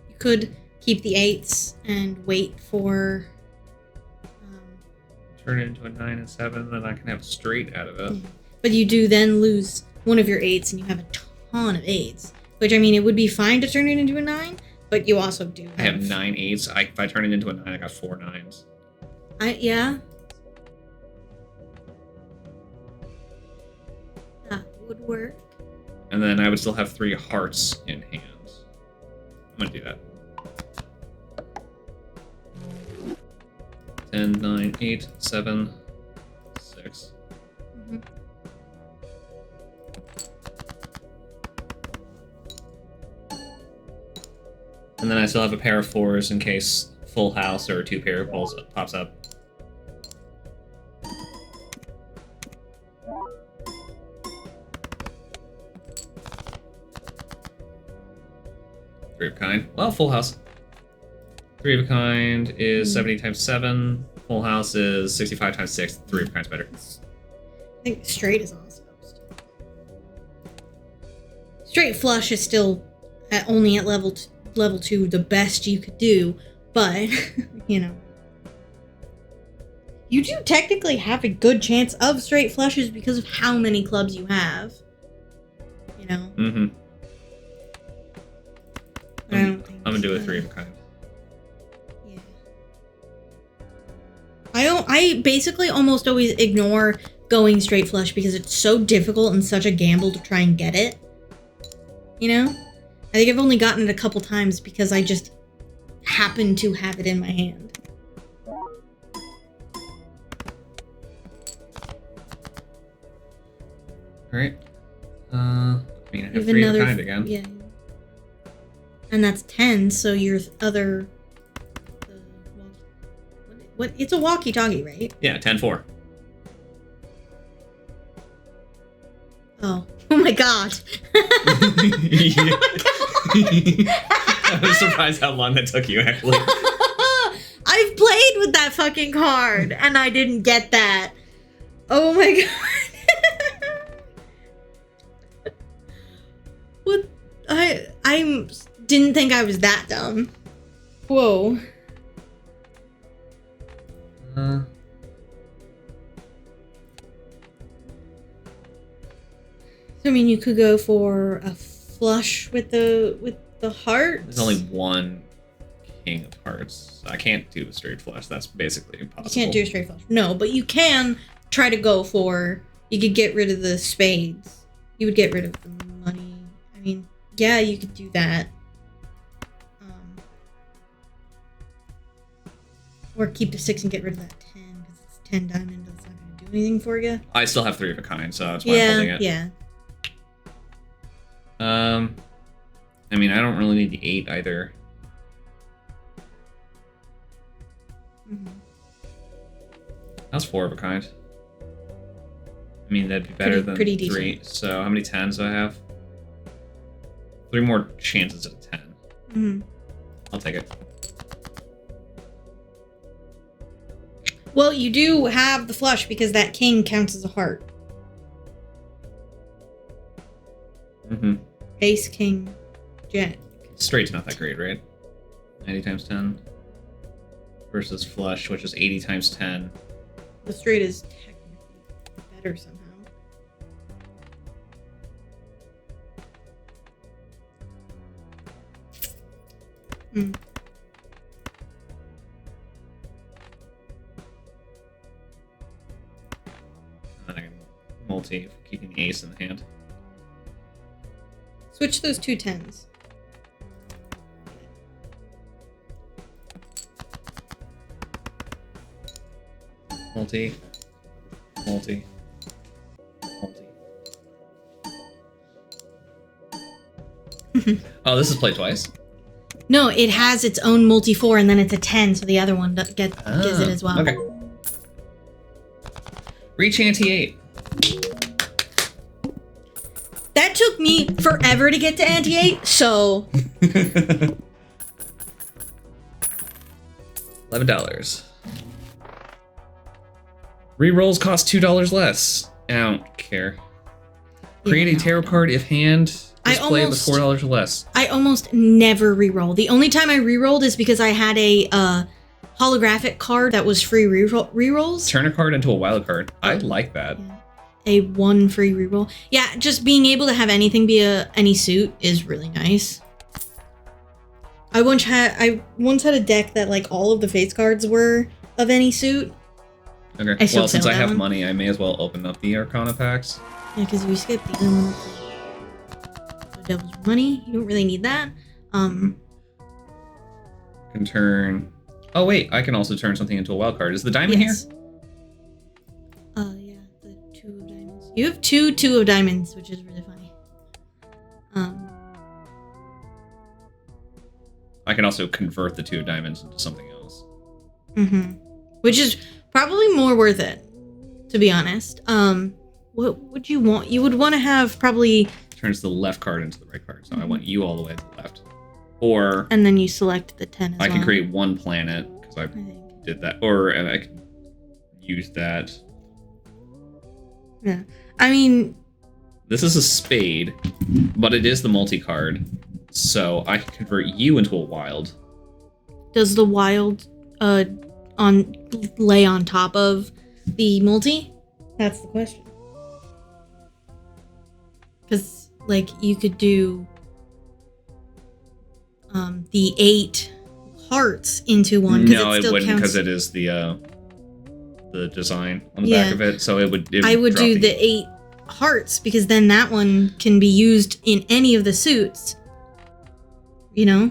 You could keep the 8s and wait for... Turn it into a 9 and 7, then I can have a straight out of it. Yeah. But you do then lose one of your 8s, and you have a ton of 8s. Which, I mean, it would be fine to turn it into a 9, but you also do have... I have 9 8s. If I turn it into a 9, I got 4 9s. Yeah. That would work. And then I would still have 3 hearts in hand. I'm gonna do that. 10, 9, 8, 7, 6. Mm-hmm. And then I still have a pair of 4s in case full house or a 2 pair pops up. Three of a kind. Well, full house. 3 of a kind is 70 times 7. Full house is 65 times 6. 3 of a kind's better. I think straight is also supposed to. Straight flush is still only at level 2 the best you could do, but, you know. You do technically have a good chance of straight flushes because of how many clubs you have. You know? Mm-hmm. I'm gonna do a 3 of a kind. I basically almost always ignore going straight flush because it's so difficult and such a gamble to try and get it. You know? I think I've only gotten it a couple times because I just happen to have it in my hand. Alright. I mean, I have 3 of a kind again. Yeah. And that's 10, so your other... What? It's a walkie-talkie, right? Yeah, 10-4. Oh. Oh my god. I was surprised how long that took you, actually. I've played with that fucking card, and I didn't get that. Oh my god. What? I didn't think I was that dumb. Whoa. So, I mean, you could go for a flush with the heart. There's only one king of hearts. I can't do a straight flush. That's basically impossible. You can't do a straight flush. No, but you can try to go for... You could get rid of the spades. You would get rid of the money. I mean, yeah, you could do that. Or keep the 6 and get rid of that 10, because it's 10 diamond. That's not going to do anything for you. I still have 3 of a kind, so that's why I'm holding it. Yeah. I mean, I don't really need the 8 either. Mm-hmm. That's 4 of a kind. I mean, that'd be better than pretty 3. decent. So how many 10s do I have? 3 more chances at a 10. Mm-hmm. I'll take it. Well, you do have the flush because that king counts as a heart. Mm-hmm. Ace, king, jack. Straight's not that great, right? 90 times 10 versus flush, which is 80 times 10. The straight is technically better somehow. Hmm. And then I can multi for keeping the ace in the hand. Switch those 2 10s. Multi. Multi. Multi. Oh, this is play twice? No, it has its own multi-4 and then it's a 10, so the other one gets it as well. Okay. Reach ante 8. That took me forever to get to ante 8, so... $11. Rerolls cost $2 less. I don't care. Create a tarot card if hand displayed with $4 or less. I almost never reroll. The only time I rerolled is because I had a holographic card that was free rerolls. Turn a card into a wild card. I like that. Yeah. A 1 free reroll. Yeah, just being able to have anything be any suit is really nice. I once had a deck that like all of the face cards were of any suit. Okay. Well, since I have money, I may as well open up the Arcana packs. Yeah, because we skipped the Devil's Money. You don't really need that. Can turn... Oh, wait. I can also turn something into a wild card. Is the diamond here? Yeah. The 2 of diamonds. You have 2 of diamonds, which is really funny. I can also convert the 2 of diamonds into something else. Mm-hmm. Which is probably more worth it, to be honest. What would you want? You would want to have probably... Turns the left card into the right card, so I want you all the way to the left. Or... And then you select the 10 as well. I can create 1 planet, because I did that. Or I can use that. Yeah. I mean... This is a spade, but it is the multi-card, so I can convert you into a wild. Does the wild lay on top of the multi? That's the question. Because, like, you could do the 8 hearts into one. No, it wouldn't, because it is the design on the back of it. So it would. I would do the 8 hearts because then that one can be used in any of the suits. you know?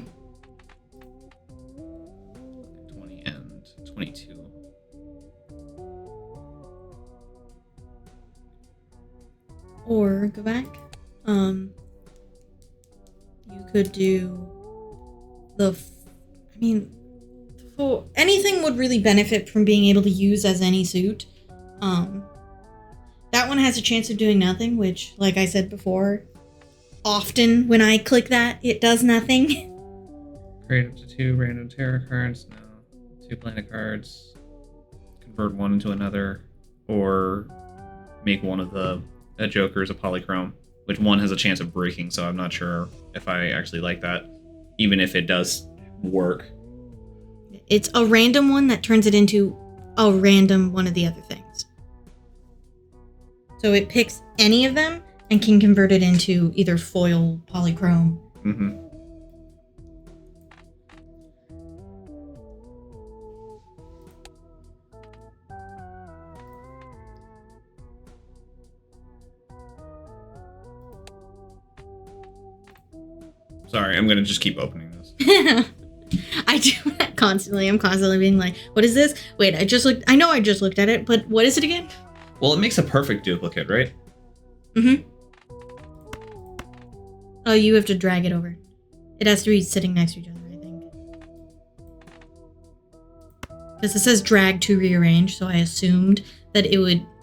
20 and 22. Or go back. You could do anything would really benefit from being able to use as any suit. That one has a chance of doing nothing, which, like I said before, often when I click that, it does nothing. Create up to 2 random tarot cards. No. 2 planet cards. Convert one into another. Or make one of the jokers a polychrome, which one has a chance of breaking, so I'm not sure if I actually like that, even if it does work. It's a random one that turns it into a random one of the other things. So it picks any of them and can convert it into either foil, polychrome. Mm-hmm. Sorry, I'm gonna just keep opening this. I do that constantly. I'm constantly being like, what is this? Wait, I know I just looked at it, but what is it again? Well, it makes a perfect duplicate, right? Mm-hmm. Oh, you have to drag it over. It has to be sitting next to each other, I think. Because it says drag to rearrange, so I assumed that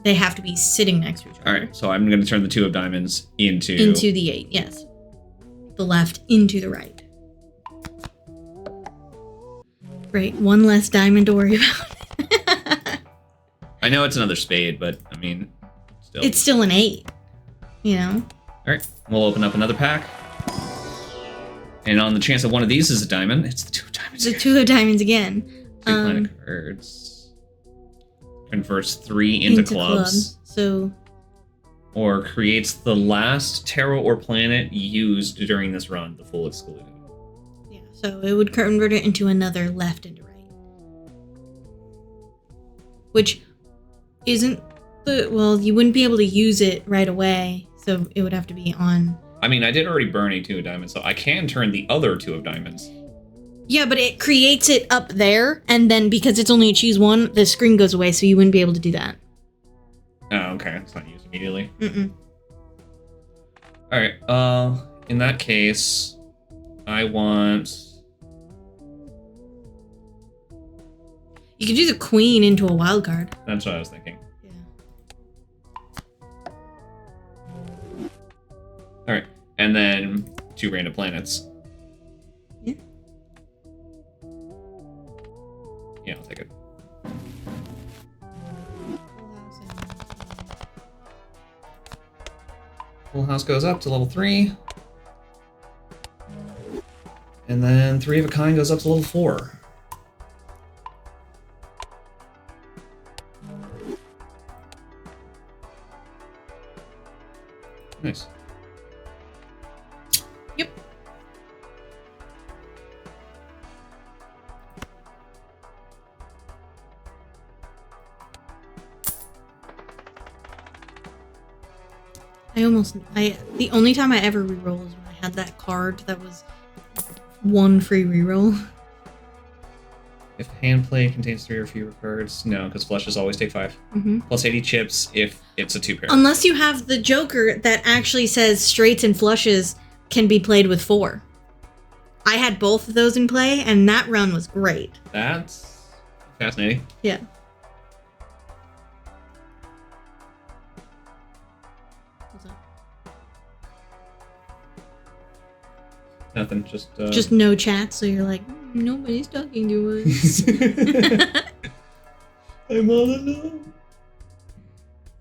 they have to be sitting next to each other. Alright, so I'm gonna turn the 2 of diamonds into the 8, yes. The left into the right. Great, one less diamond to worry about. I know it's another spade, but I mean, still. It's still an 8, you know? Alright, we'll open up another pack. And on the chance that one of these is a diamond, it's the 2 of diamonds. The 2 of diamonds again. 2 planet cards. Converts 3 into clubs. So. Or creates the last tarot or planet used during this run, the full excluded. Yeah, so it would convert it into another left into right. Which isn't you wouldn't be able to use it right away, so it would have to be on. I mean, I did already burn a 2 of diamonds, so I can turn the other 2 of diamonds. Yeah, but it creates it up there, and then because it's only a choose one, the screen goes away, so you wouldn't be able to do that. Oh, okay. It's not used immediately. Mm-mm. Alright, in that case, I want... You could do the queen into a wild card. That's what I was thinking. Yeah. Alright, and then 2 random planets. Yeah. Yeah, I'll take it. Full house goes up to level 3. And then 3 of a kind goes up to level 4. Nice. Yep. The only time I ever reroll is when I had that card that was 1 free reroll. If hand play contains 3 or fewer cards, no, because flushes always take 5. Mm-hmm. Plus 80 chips if it's a 2 pair. Unless you have the Joker that actually says straights and flushes can be played with 4. I had both of those in play, and that run was great. That's fascinating. Yeah. What's up? Nothing, just no chat, so you're like, nobody's talking to us. I'm all alone.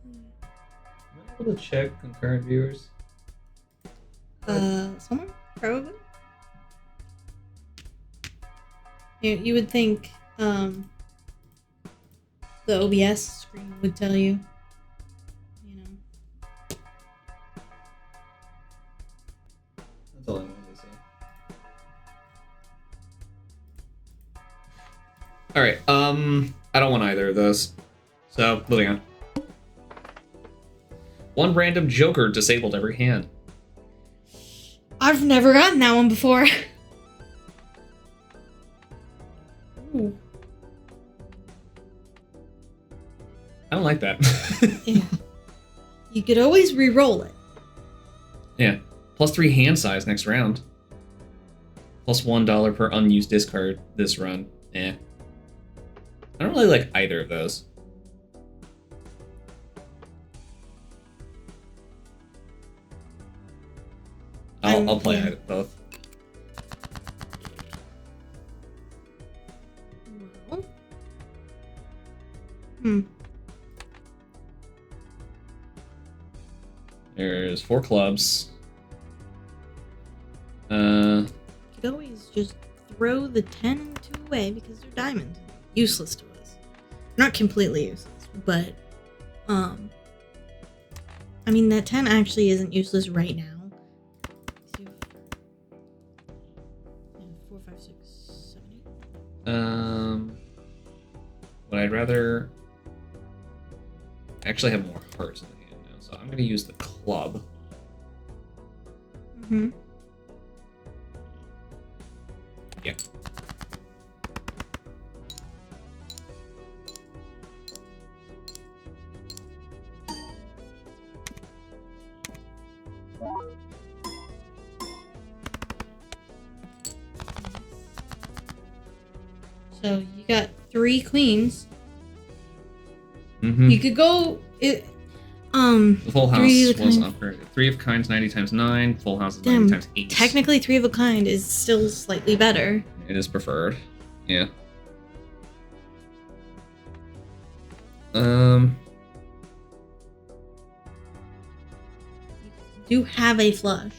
Am I able to check concurrent viewers? Someone? Probably. You would think, the OBS screen would tell you, you know. That's all I wanted to say. Alright, I don't want either of those. So, moving on. 1 random Joker disabled every hand. I've never gotten that one before. Ooh. I don't like that. Yeah. You could always re-roll it. Yeah. +3 hand size next round. Plus $1 per unused discard this run. Eh. I don't really like either of those. I'll play both. Well. There's 4 clubs. You could always just throw the 10 and 2 away because they're diamonds. Useless to us. Not completely useless, but I mean that 10 actually isn't useless right now. 4, 5, 6, 7, 8. But I'd rather actually have more hearts in the hand now, so I'm gonna use the club. Mm-hmm. Yeah. So you got 3 queens. Mm-hmm. You could go The full house was upgraded. 3 of kinds 90 times 9. Full house is 90 times 8. Technically 3 of a kind is still slightly better. It is preferred. Yeah. You do have a flush.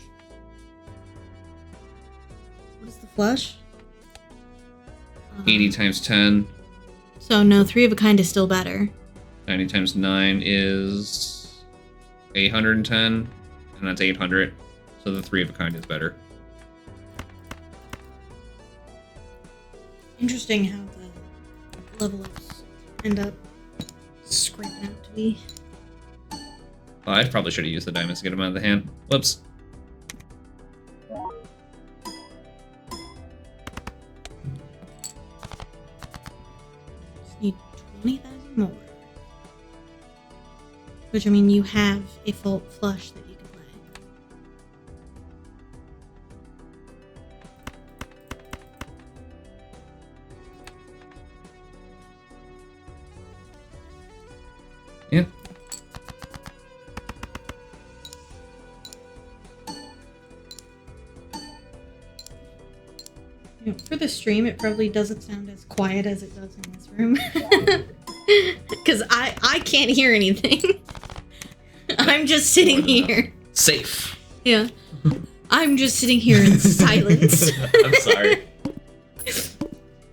What is the flush? 80 times 10. So no, 3 of a kind is still better. 90 times 9 is 810, and that's 800. So the 3 of a kind is better. Interesting how the level ups end up scraping out to be. Well, I probably should have used the diamonds to get them out of the hand. Whoops. Just need 20,000 more. Which, I mean, you have a full flush that you can play. Yeah. You know, for the stream, it probably doesn't sound as quiet as it does in this room. Because I can't hear anything. I'm just sitting here. Safe. Yeah. I'm just sitting here in silence. I'm sorry.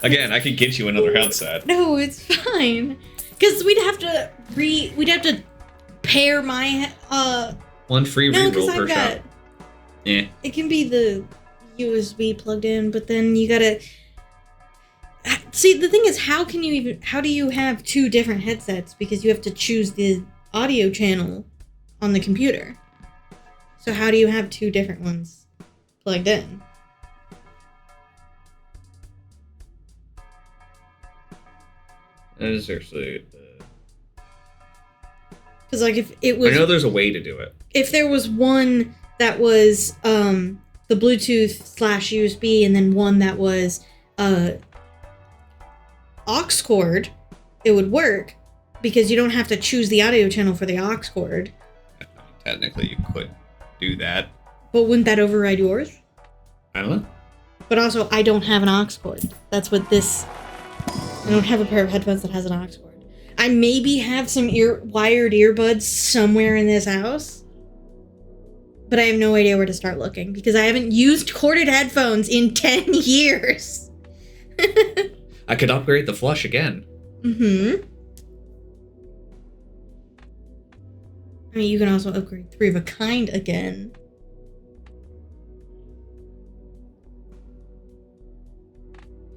Again, I could get you another headset. No, it's fine. Because we'd have to pair my One free reroll per got, shot. Yeah. It can be the USB plugged in, but then you gotta see, the thing is, how do you have 2 different headsets? Because you have to choose the audio channel on the computer. So how do you have 2 different ones plugged in? That is actually... Because like if it was... I know there's a way to do it. If there was one that was the Bluetooth/USB and then one that was aux cord, it would work because you don't have to choose the audio channel for the aux cord. Technically, you could do that. But wouldn't that override yours? I don't know. But also, I don't have an aux cord. That's what this... I don't have a pair of headphones that has an aux cord. I maybe have some wired earbuds somewhere in this house. But I have no idea where to start looking because I haven't used corded headphones in 10 years. I could upgrade the flush again. Mm-hmm. I mean, you can also upgrade 3 of a kind again.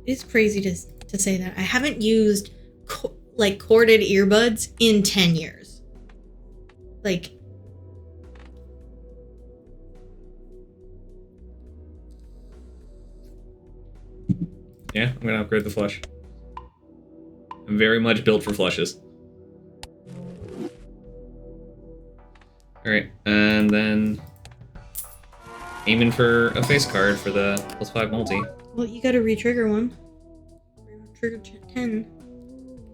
It's crazy to say that. I haven't used corded earbuds in 10 years. Like... Yeah, I'm gonna upgrade the flush. I'm very much built for flushes. Alright, and then aiming for a face card for the +5 multi. Well, you gotta re-trigger one. Trigger 10.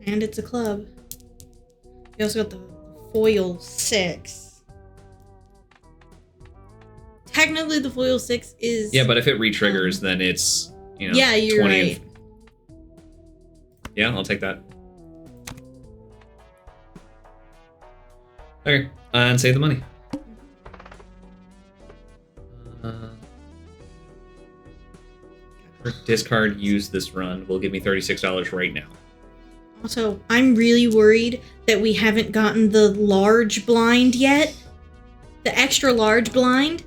And it's a club. You also got the foil 6. Technically, the foil 6 is... Yeah, but if it re-triggers, then it's, you know, yeah, you're 20 right. Yeah, I'll take that. Okay, and save the money. Discard, use this run will give me $36 right now. Also, I'm really worried that we haven't gotten the large blind yet. The extra large blind.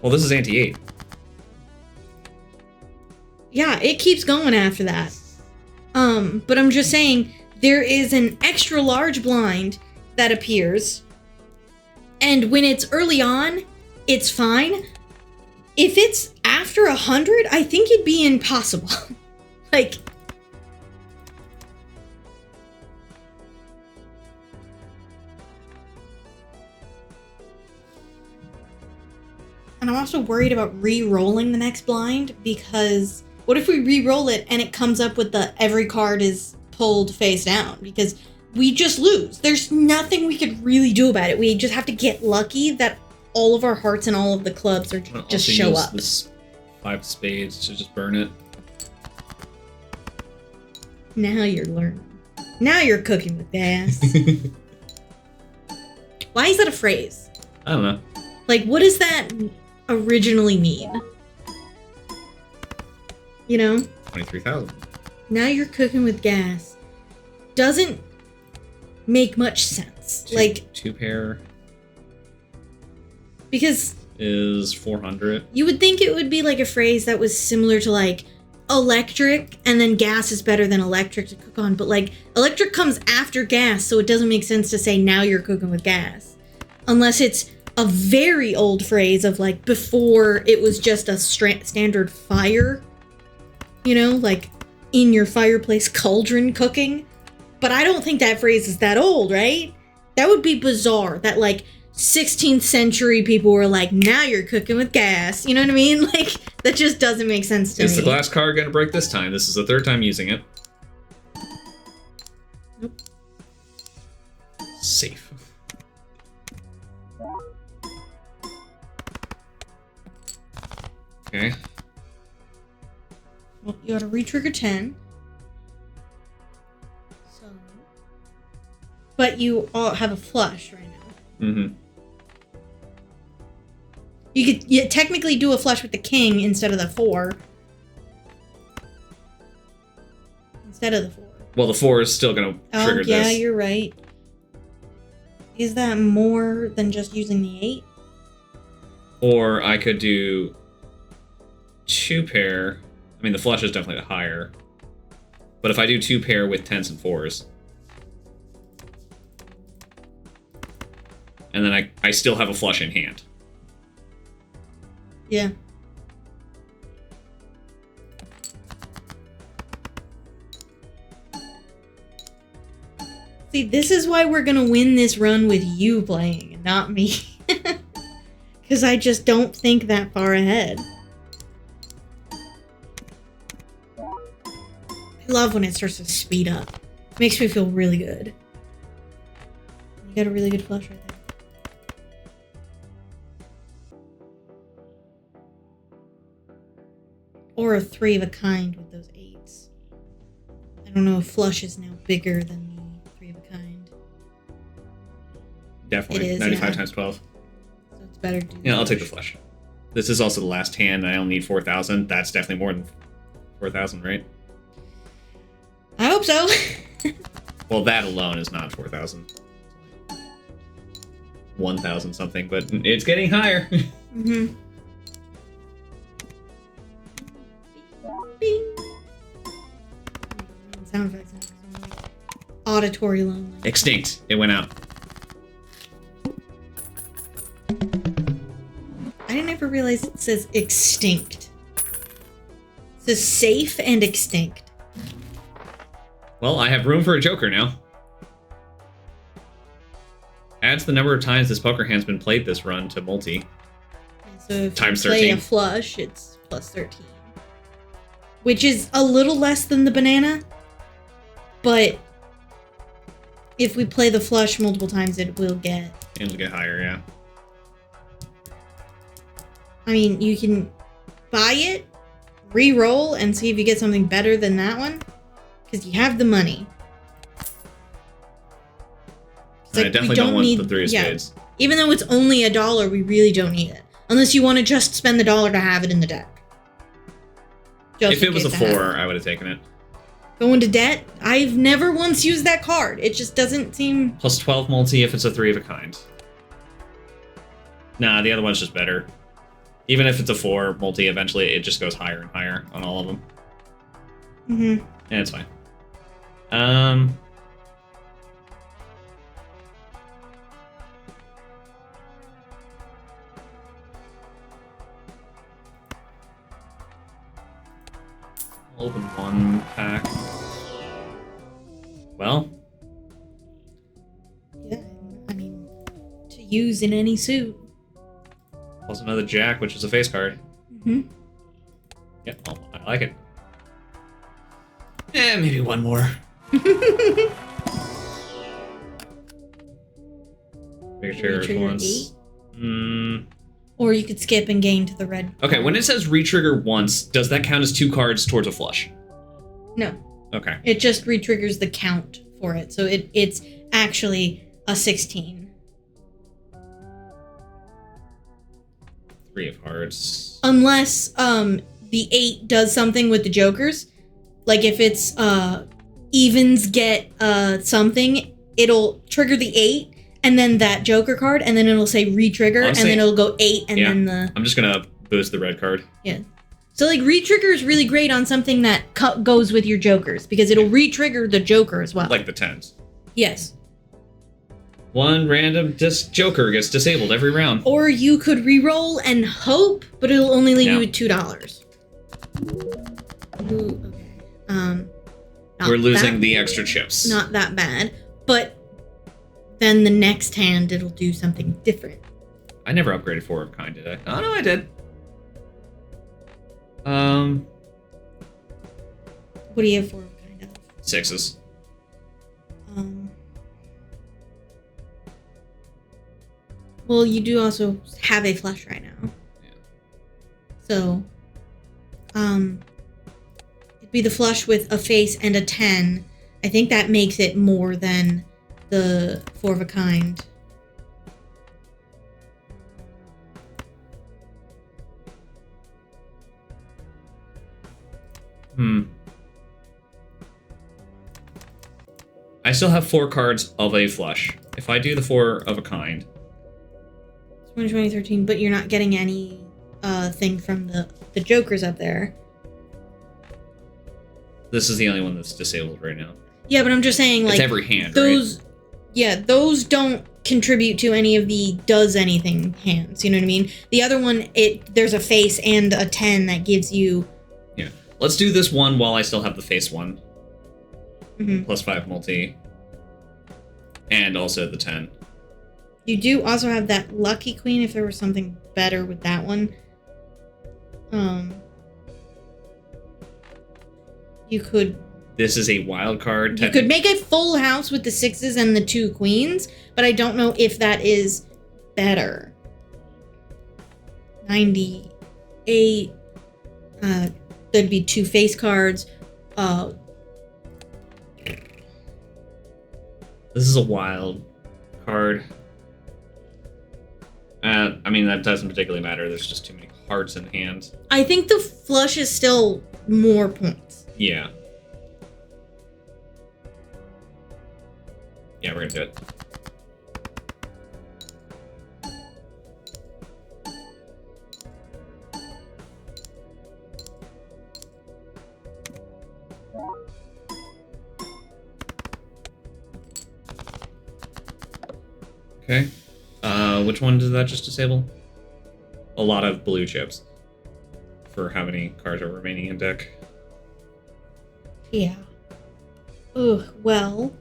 Well, this is ante-8. Yeah, it keeps going after that. But I'm just saying, there is an extra large blind that appears. And when it's early on, it's fine. If it's after 100, I think it'd be impossible. Like... And I'm also worried about re-rolling the next blind, because what if we re-roll it and it comes up with the every card is pulled face down? Because we just lose. There's nothing we could really do about it. We just have to get lucky that all of our hearts and all of the clubs are just show up. This 5 spades to just burn it. Now you're learning. Now you're cooking with gas. Why is that a phrase? I don't know. Like, what does that originally mean? You know? 23,000. Now you're cooking with gas. Doesn't make much sense. Like 2 pair. Because is 400. You would think it would be like a phrase that was similar to like electric, and then gas is better than electric to cook on. But like electric comes after gas, so it doesn't make sense to say now you're cooking with gas. Unless it's a very old phrase of like before it was just a standard fire, you know, like in your fireplace cauldron cooking. But I don't think that phrase is that old, right? That would be bizarre that like 16th century people were like, now you're cooking with gas. You know what I mean? Like, that just doesn't make sense to me. Is the glass card going to break this time? This is the 3rd time using it. Nope. Safe. Okay. Well, you gotta re-trigger 10. So... But you all have a flush right now. Mm-hmm. You could technically do a flush with the king instead of the 4. Instead of the 4. Well, the 4 is still going to trigger this. Yeah, you're right. Is that more than just using the 8? Or I could do 2 pair. I mean, the flush is definitely the higher. But if I do 2 pair with 10s and 4s. And then I still have a flush in hand. Yeah. See, this is why we're gonna win this run with you playing and not me. Because I just don't think that far ahead. I love when it starts to speed up. It makes me feel really good. You got a really good flush right there. Or a 3 of a kind with those 8s. I don't know if flush is now bigger than the 3 of a kind. Definitely. It is, 95 yeah. times 12. So it's better to do Yeah, I'll take the flush. This is also the last hand. I only need 4,000. That's definitely more than 4,000, right? I hope so. Well, that alone is not 4,000. 1,000 something, but it's getting higher. Mm-hmm. Bing. Sound effects. Auditory lonely. Extinct. It went out. I didn't ever realize it says extinct. It says safe and extinct. Well, I have room for a joker now. Adds the number of times this poker hand's been played this run to multi. So if Times you play 13. a flush, it's plus 13. Which is a little less than the banana. But if we play the flush multiple times, it will get... It'll get higher, yeah. I mean, you can buy it, re-roll, and see if you get something better than that one. Because you have the money. I definitely don't want the 3 of spades. Even though it's only $1, we really don't need it. Unless you want to just spend the $1 to have it in the deck. If it was a 4, I would have taken it. Go into debt? I've never once used that card. It just doesn't seem... Plus 12 multi if it's a 3 of a kind. Nah, the other one's just better. Even if it's a 4 multi, eventually it just goes higher and higher on all of them. Mm-hmm. And it's fine. 1 pack. Well. Yeah, I mean, to use in any suit. Plus another jack, which is a face card. Mm-hmm. Yeah, well, I like it. Maybe one more. Make sure it's once. Or you could skip and gain to the red. Okay, when it says retrigger once, does that count as 2 cards towards a flush? No. Okay. It just retriggers the count for it. So it's actually a 16. 3 of hearts. Unless the 8 does something with the jokers. Like if it's evens get something, it'll trigger the 8 and then that joker card, and then it'll say re-trigger, and then it'll go 8 and then the... I'm just gonna boost the red card. Yeah. So like re-trigger is really great on something that goes with your jokers, because it'll re-trigger the joker as well. Like the 10s. Yes. 1 random joker gets disabled every round. Or you could re-roll and hope, but it'll only leave you with $2. Ooh, okay. We're losing the extra chips. Not that bad, but then the next hand it'll do something different. I never upgraded 4 of kind, did I? Oh no, I did. What do you have 4 of kind of? 6s. Well, you do also have a flush right now. Yeah. So, it'd be the flush with a face and a 10. I think that makes it more than the 4 of a kind. I still have 4 cards of a flush. If I do the 4 of a kind... 2013, but you're not getting any thing from the jokers up there. This is the only one that's disabled right now. Yeah, but I'm just saying, like... It's every hand, those, right? Yeah, those don't contribute to any of the does anything hands, you know what I mean? The other one, there's a face and a 10 that gives you... Yeah. Let's do this one while I still have the face one. Mm-hmm. Plus 5 multi. And also the 10. You do also have that lucky queen if there was something better with that one. You could... This is a wild card. You could make a full house with the 6s and the 2 queens, but I don't know if that is better. 98. There'd be 2 face cards. This is a wild card. I mean, that doesn't particularly matter. There's just too many hearts in hand. I think the flush is still more points. Yeah. Yeah, we're gonna do it. Okay. Which one did that just disable? A lot of blue chips. For how many cards are remaining in deck. Yeah. Ugh, well.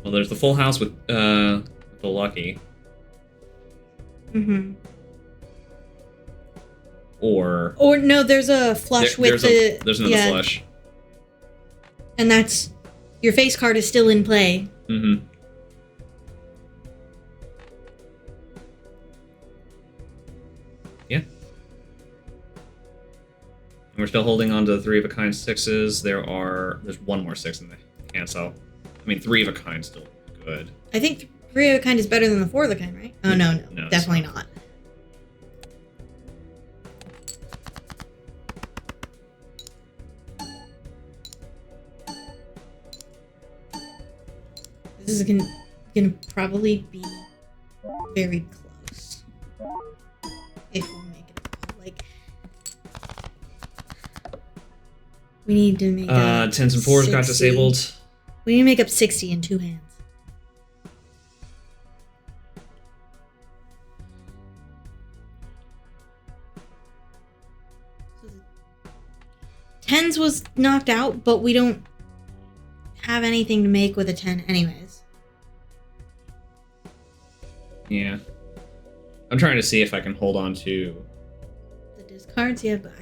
Well, there's the full house with the lucky. Mm-hmm. Or no, there's a flush with there's another flush. And that's your face card is still in play. Mm-hmm. Yeah. And we're still holding on to the 3 of a kind 6s. There's one more 6 in the hand, so I mean 3 of a kind still good. I think 3 of a kind is better than the 4 of a kind, right? Oh no, definitely not. This is gonna probably be very close. If we make it like we need to make 10s and 4s got disabled. We need to make up 60 in 2 hands. So 10s was knocked out, but we don't have anything to make with a 10 anyways. Yeah. I'm trying to see if I can hold on to the discards, yeah, but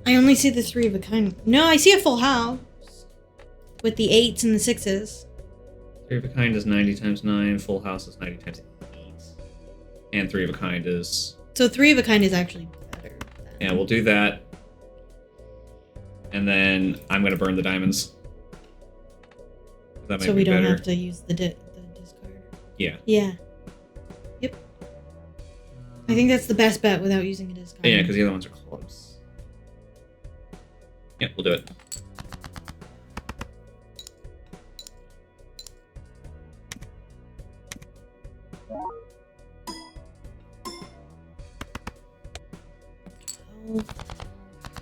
I only see the 3 of a kind. No, I see a full house with the 8s and the 6s. 3 of a kind is 90 times 9, full house is 90 times 8. And 3 of a kind is... So 3 of a kind is actually better. Yeah, we'll do that. And then I'm going to burn the diamonds. That might so we be don't better. have to use the discard. Yeah. Yeah. Yep. I think that's the best bet without using a discard. Yeah, because the other ones are clubs. Yeah, we'll do it.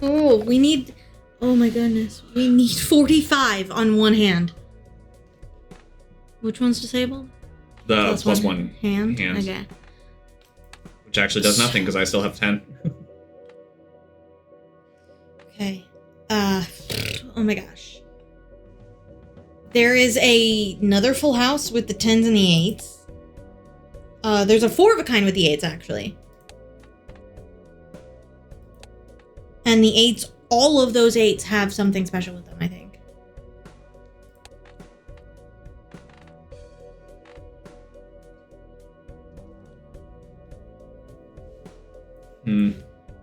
Oh, we need... Oh my goodness. We need 45 on one hand. Which one's disabled? The plus one hand? hands. Okay. Which actually does nothing because I still have 10. Okay. Oh my gosh. There is another full house with the 10s and the 8s. There's a 4 of a kind with the 8s, actually. And the 8s, all of those 8s have something special with them, I think.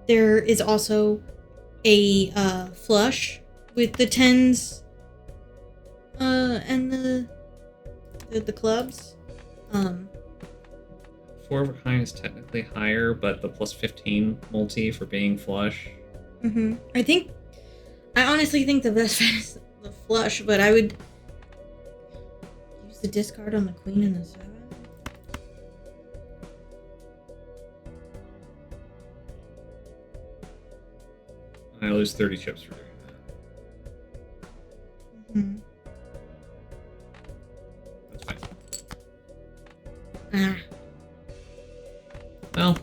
There is also a flush with the 10s and the clubs. 4 of a kind is technically higher, but the plus 15 multi for being flush. I honestly think the best bet is the flush, but I would use the discard on the queen and the 7. I lose 30 chips for doing that. That's fine. Well.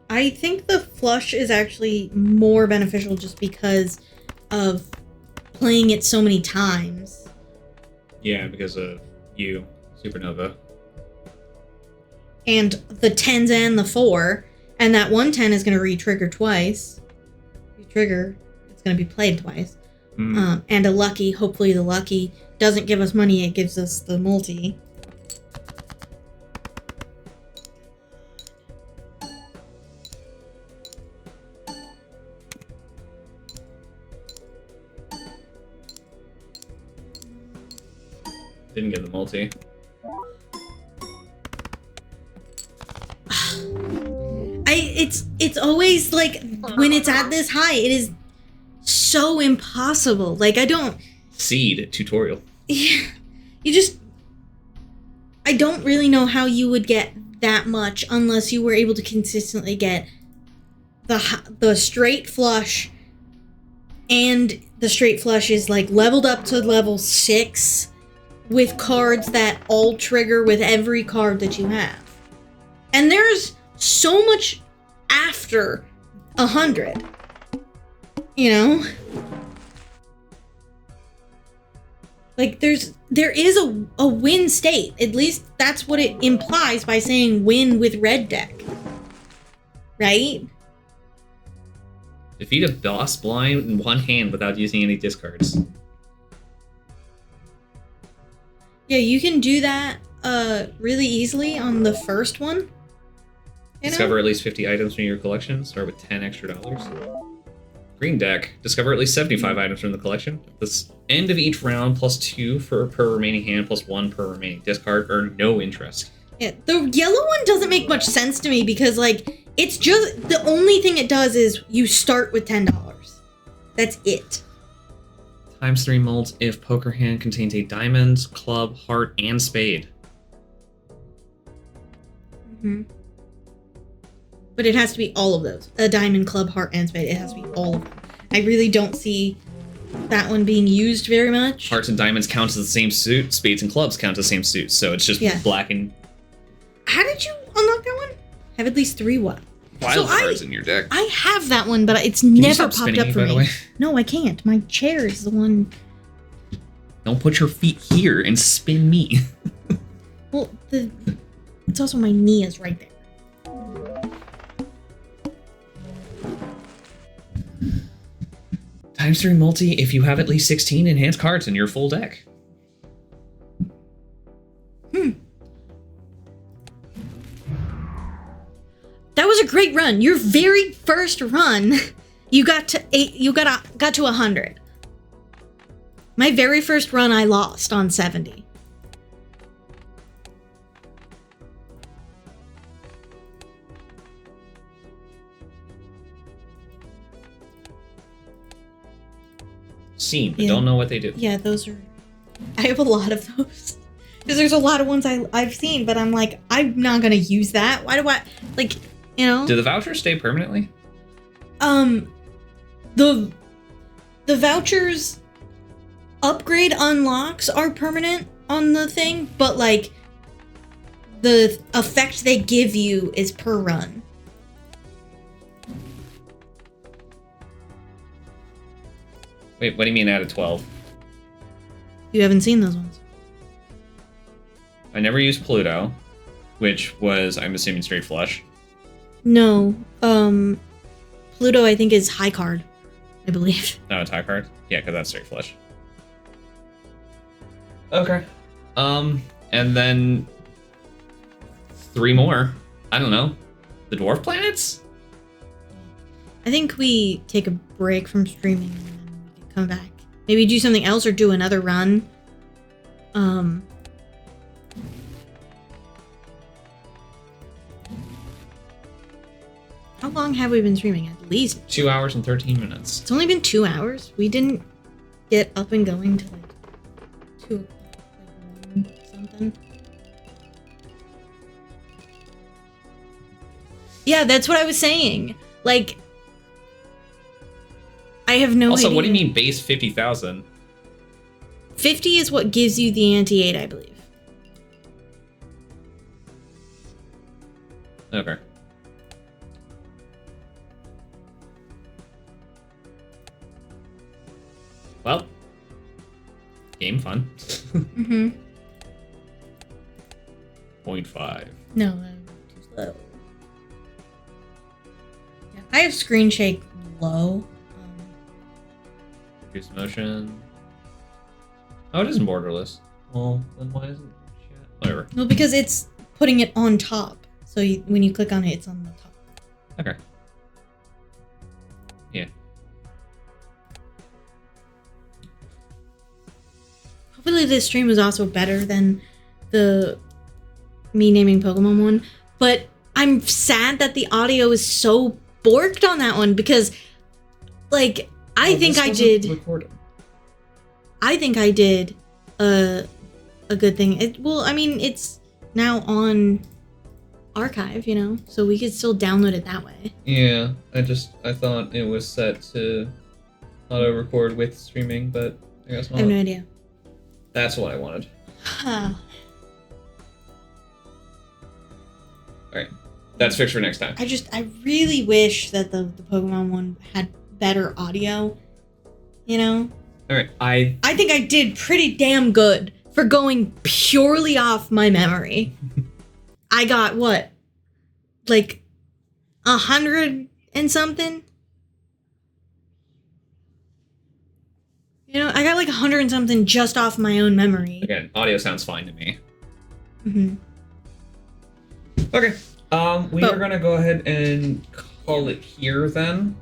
I think the flush is actually more beneficial just because of playing it so many times. Yeah, because of you, Supernova. And the 10s and the 4. And that one 10 is going to re-trigger twice. Re-trigger. It's going to be played twice. And a lucky. Hopefully the lucky doesn't give us money. It gives us the multi. Didn't get the multi. It's always like when it's at this high, it is so impossible. Like I don't Seed tutorial. Yeah, I don't really know how you would get that much unless you were able to consistently get the straight flush and the straight flush is like leveled up to level 6 with cards that all trigger with every card that you have. And there's so much after 100, you know? Like, there is a win state. At least that's what it implies by saying win with red deck. Right? Defeat a boss blind in one hand without using any discards. Yeah, you can do that really easily on the first one. Discover at least 50 items from your collection. Start with 10 extra dollars. Green deck. Discover at least 75 items from the collection. At the end of each round, +2 per remaining hand, +1 per remaining discard. Earn no interest. Yeah, the yellow one doesn't make much sense to me because, like, it's just the only thing it does is you start with $10. That's it. ×3 molds if poker hand contains a diamond, club, heart, and spade. Mm-hmm. But it has to be all of those. A diamond, club, heart, and spade. It has to be all of them. I really don't see that one being used very much. Hearts and diamonds count as the same suit. Spades and clubs count as the same suit. So it's just black and... How did you unlock that one? Have at least 3 what? Wild cards in your deck. I have that one, but it's Can never you stop popped up spinning for by me. the way? No, I can't. My chair is the one... Don't put your feet here and spin me. Well, it's also my knee is right there. ×3 multi if you have at least 16 enhanced cards in your full deck. That was a great run. Your very first run, you got to 8. You got to 100. My very first run, I lost on 70. Seen, but don't know what they do. Yeah, those are... I have a lot of those. Because there's a lot of ones I've seen, but I'm like, I'm not going to use that. Why do I... Like, you know? Do the vouchers stay permanently? The vouchers upgrade unlocks are permanent on the thing, but, like, the effect they give you is per run. Wait, what do you mean added 12? You haven't seen those ones. I never used Pluto, which was, I'm assuming, straight flush. No. Pluto, I think, is high card, I believe. No, it's high card? Yeah, because that's straight flush. Okay. And then 3 more. I don't know. The dwarf planets? I think we take a break from streaming and then we can come back. Maybe do something else or do another run. How long have we been streaming? At least 2 hours and 13 minutes. It's only been 2 hours. We didn't get up and going till like 2 o'clock, like 1 something. Yeah, that's what I was saying. Like, I have no idea. Also, what do you mean base 50,000? 50 is what gives you the anti-8, I believe. Okay. Well, game fun. Mm-hmm. 0.5. No, too slow. Yeah, I have screen shake low. Reduce motion. Oh, it isn't borderless. Well, then why isn't chat? Whatever. Well, because it's putting it on top. So when you click on it, it's on the top. Okay. Yeah. Hopefully this stream was also better than the me naming Pokemon one. But I'm sad that the audio is so borked on that one because, like, I think I did a good thing. Well, I mean, it's now on archive, you know, so we could still download it that way. Yeah, I thought it was set to auto record with streaming, but I guess I not. have no idea. That's what I wanted. All right, that's fixed for next time. I really wish that the Pokemon one had better audio. You know. All right, I think I did pretty damn good for going purely off my memory. I got what, like 100 and something. You know, I got like 100 and something just off my own memory. Again, audio sounds fine to me. Mm-hmm. Okay. We are gonna go ahead and call it here then.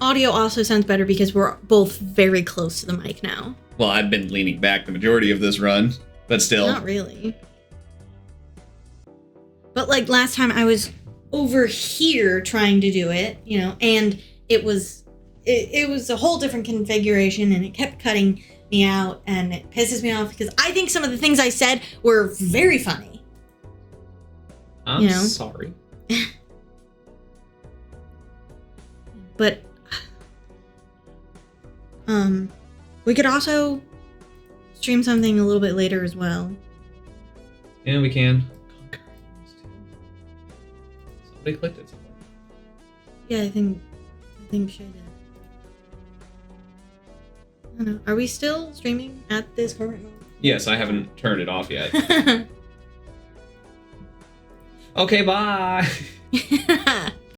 Audio also sounds better because we're both very close to the mic now. Well, I've been leaning back the majority of this run, but still. Not really. But like last time I was over here trying to do it, you know, and it was a whole different configuration and it kept cutting me out and it pisses me off because I think some of the things I said were very funny. I'm sorry. But we could also stream something a little bit later as well. Yeah, we can. Somebody clicked it somewhere. Yeah, I think should. I don't know. Are we still streaming at this current moment? Yes, I haven't turned it off yet. Okay, bye.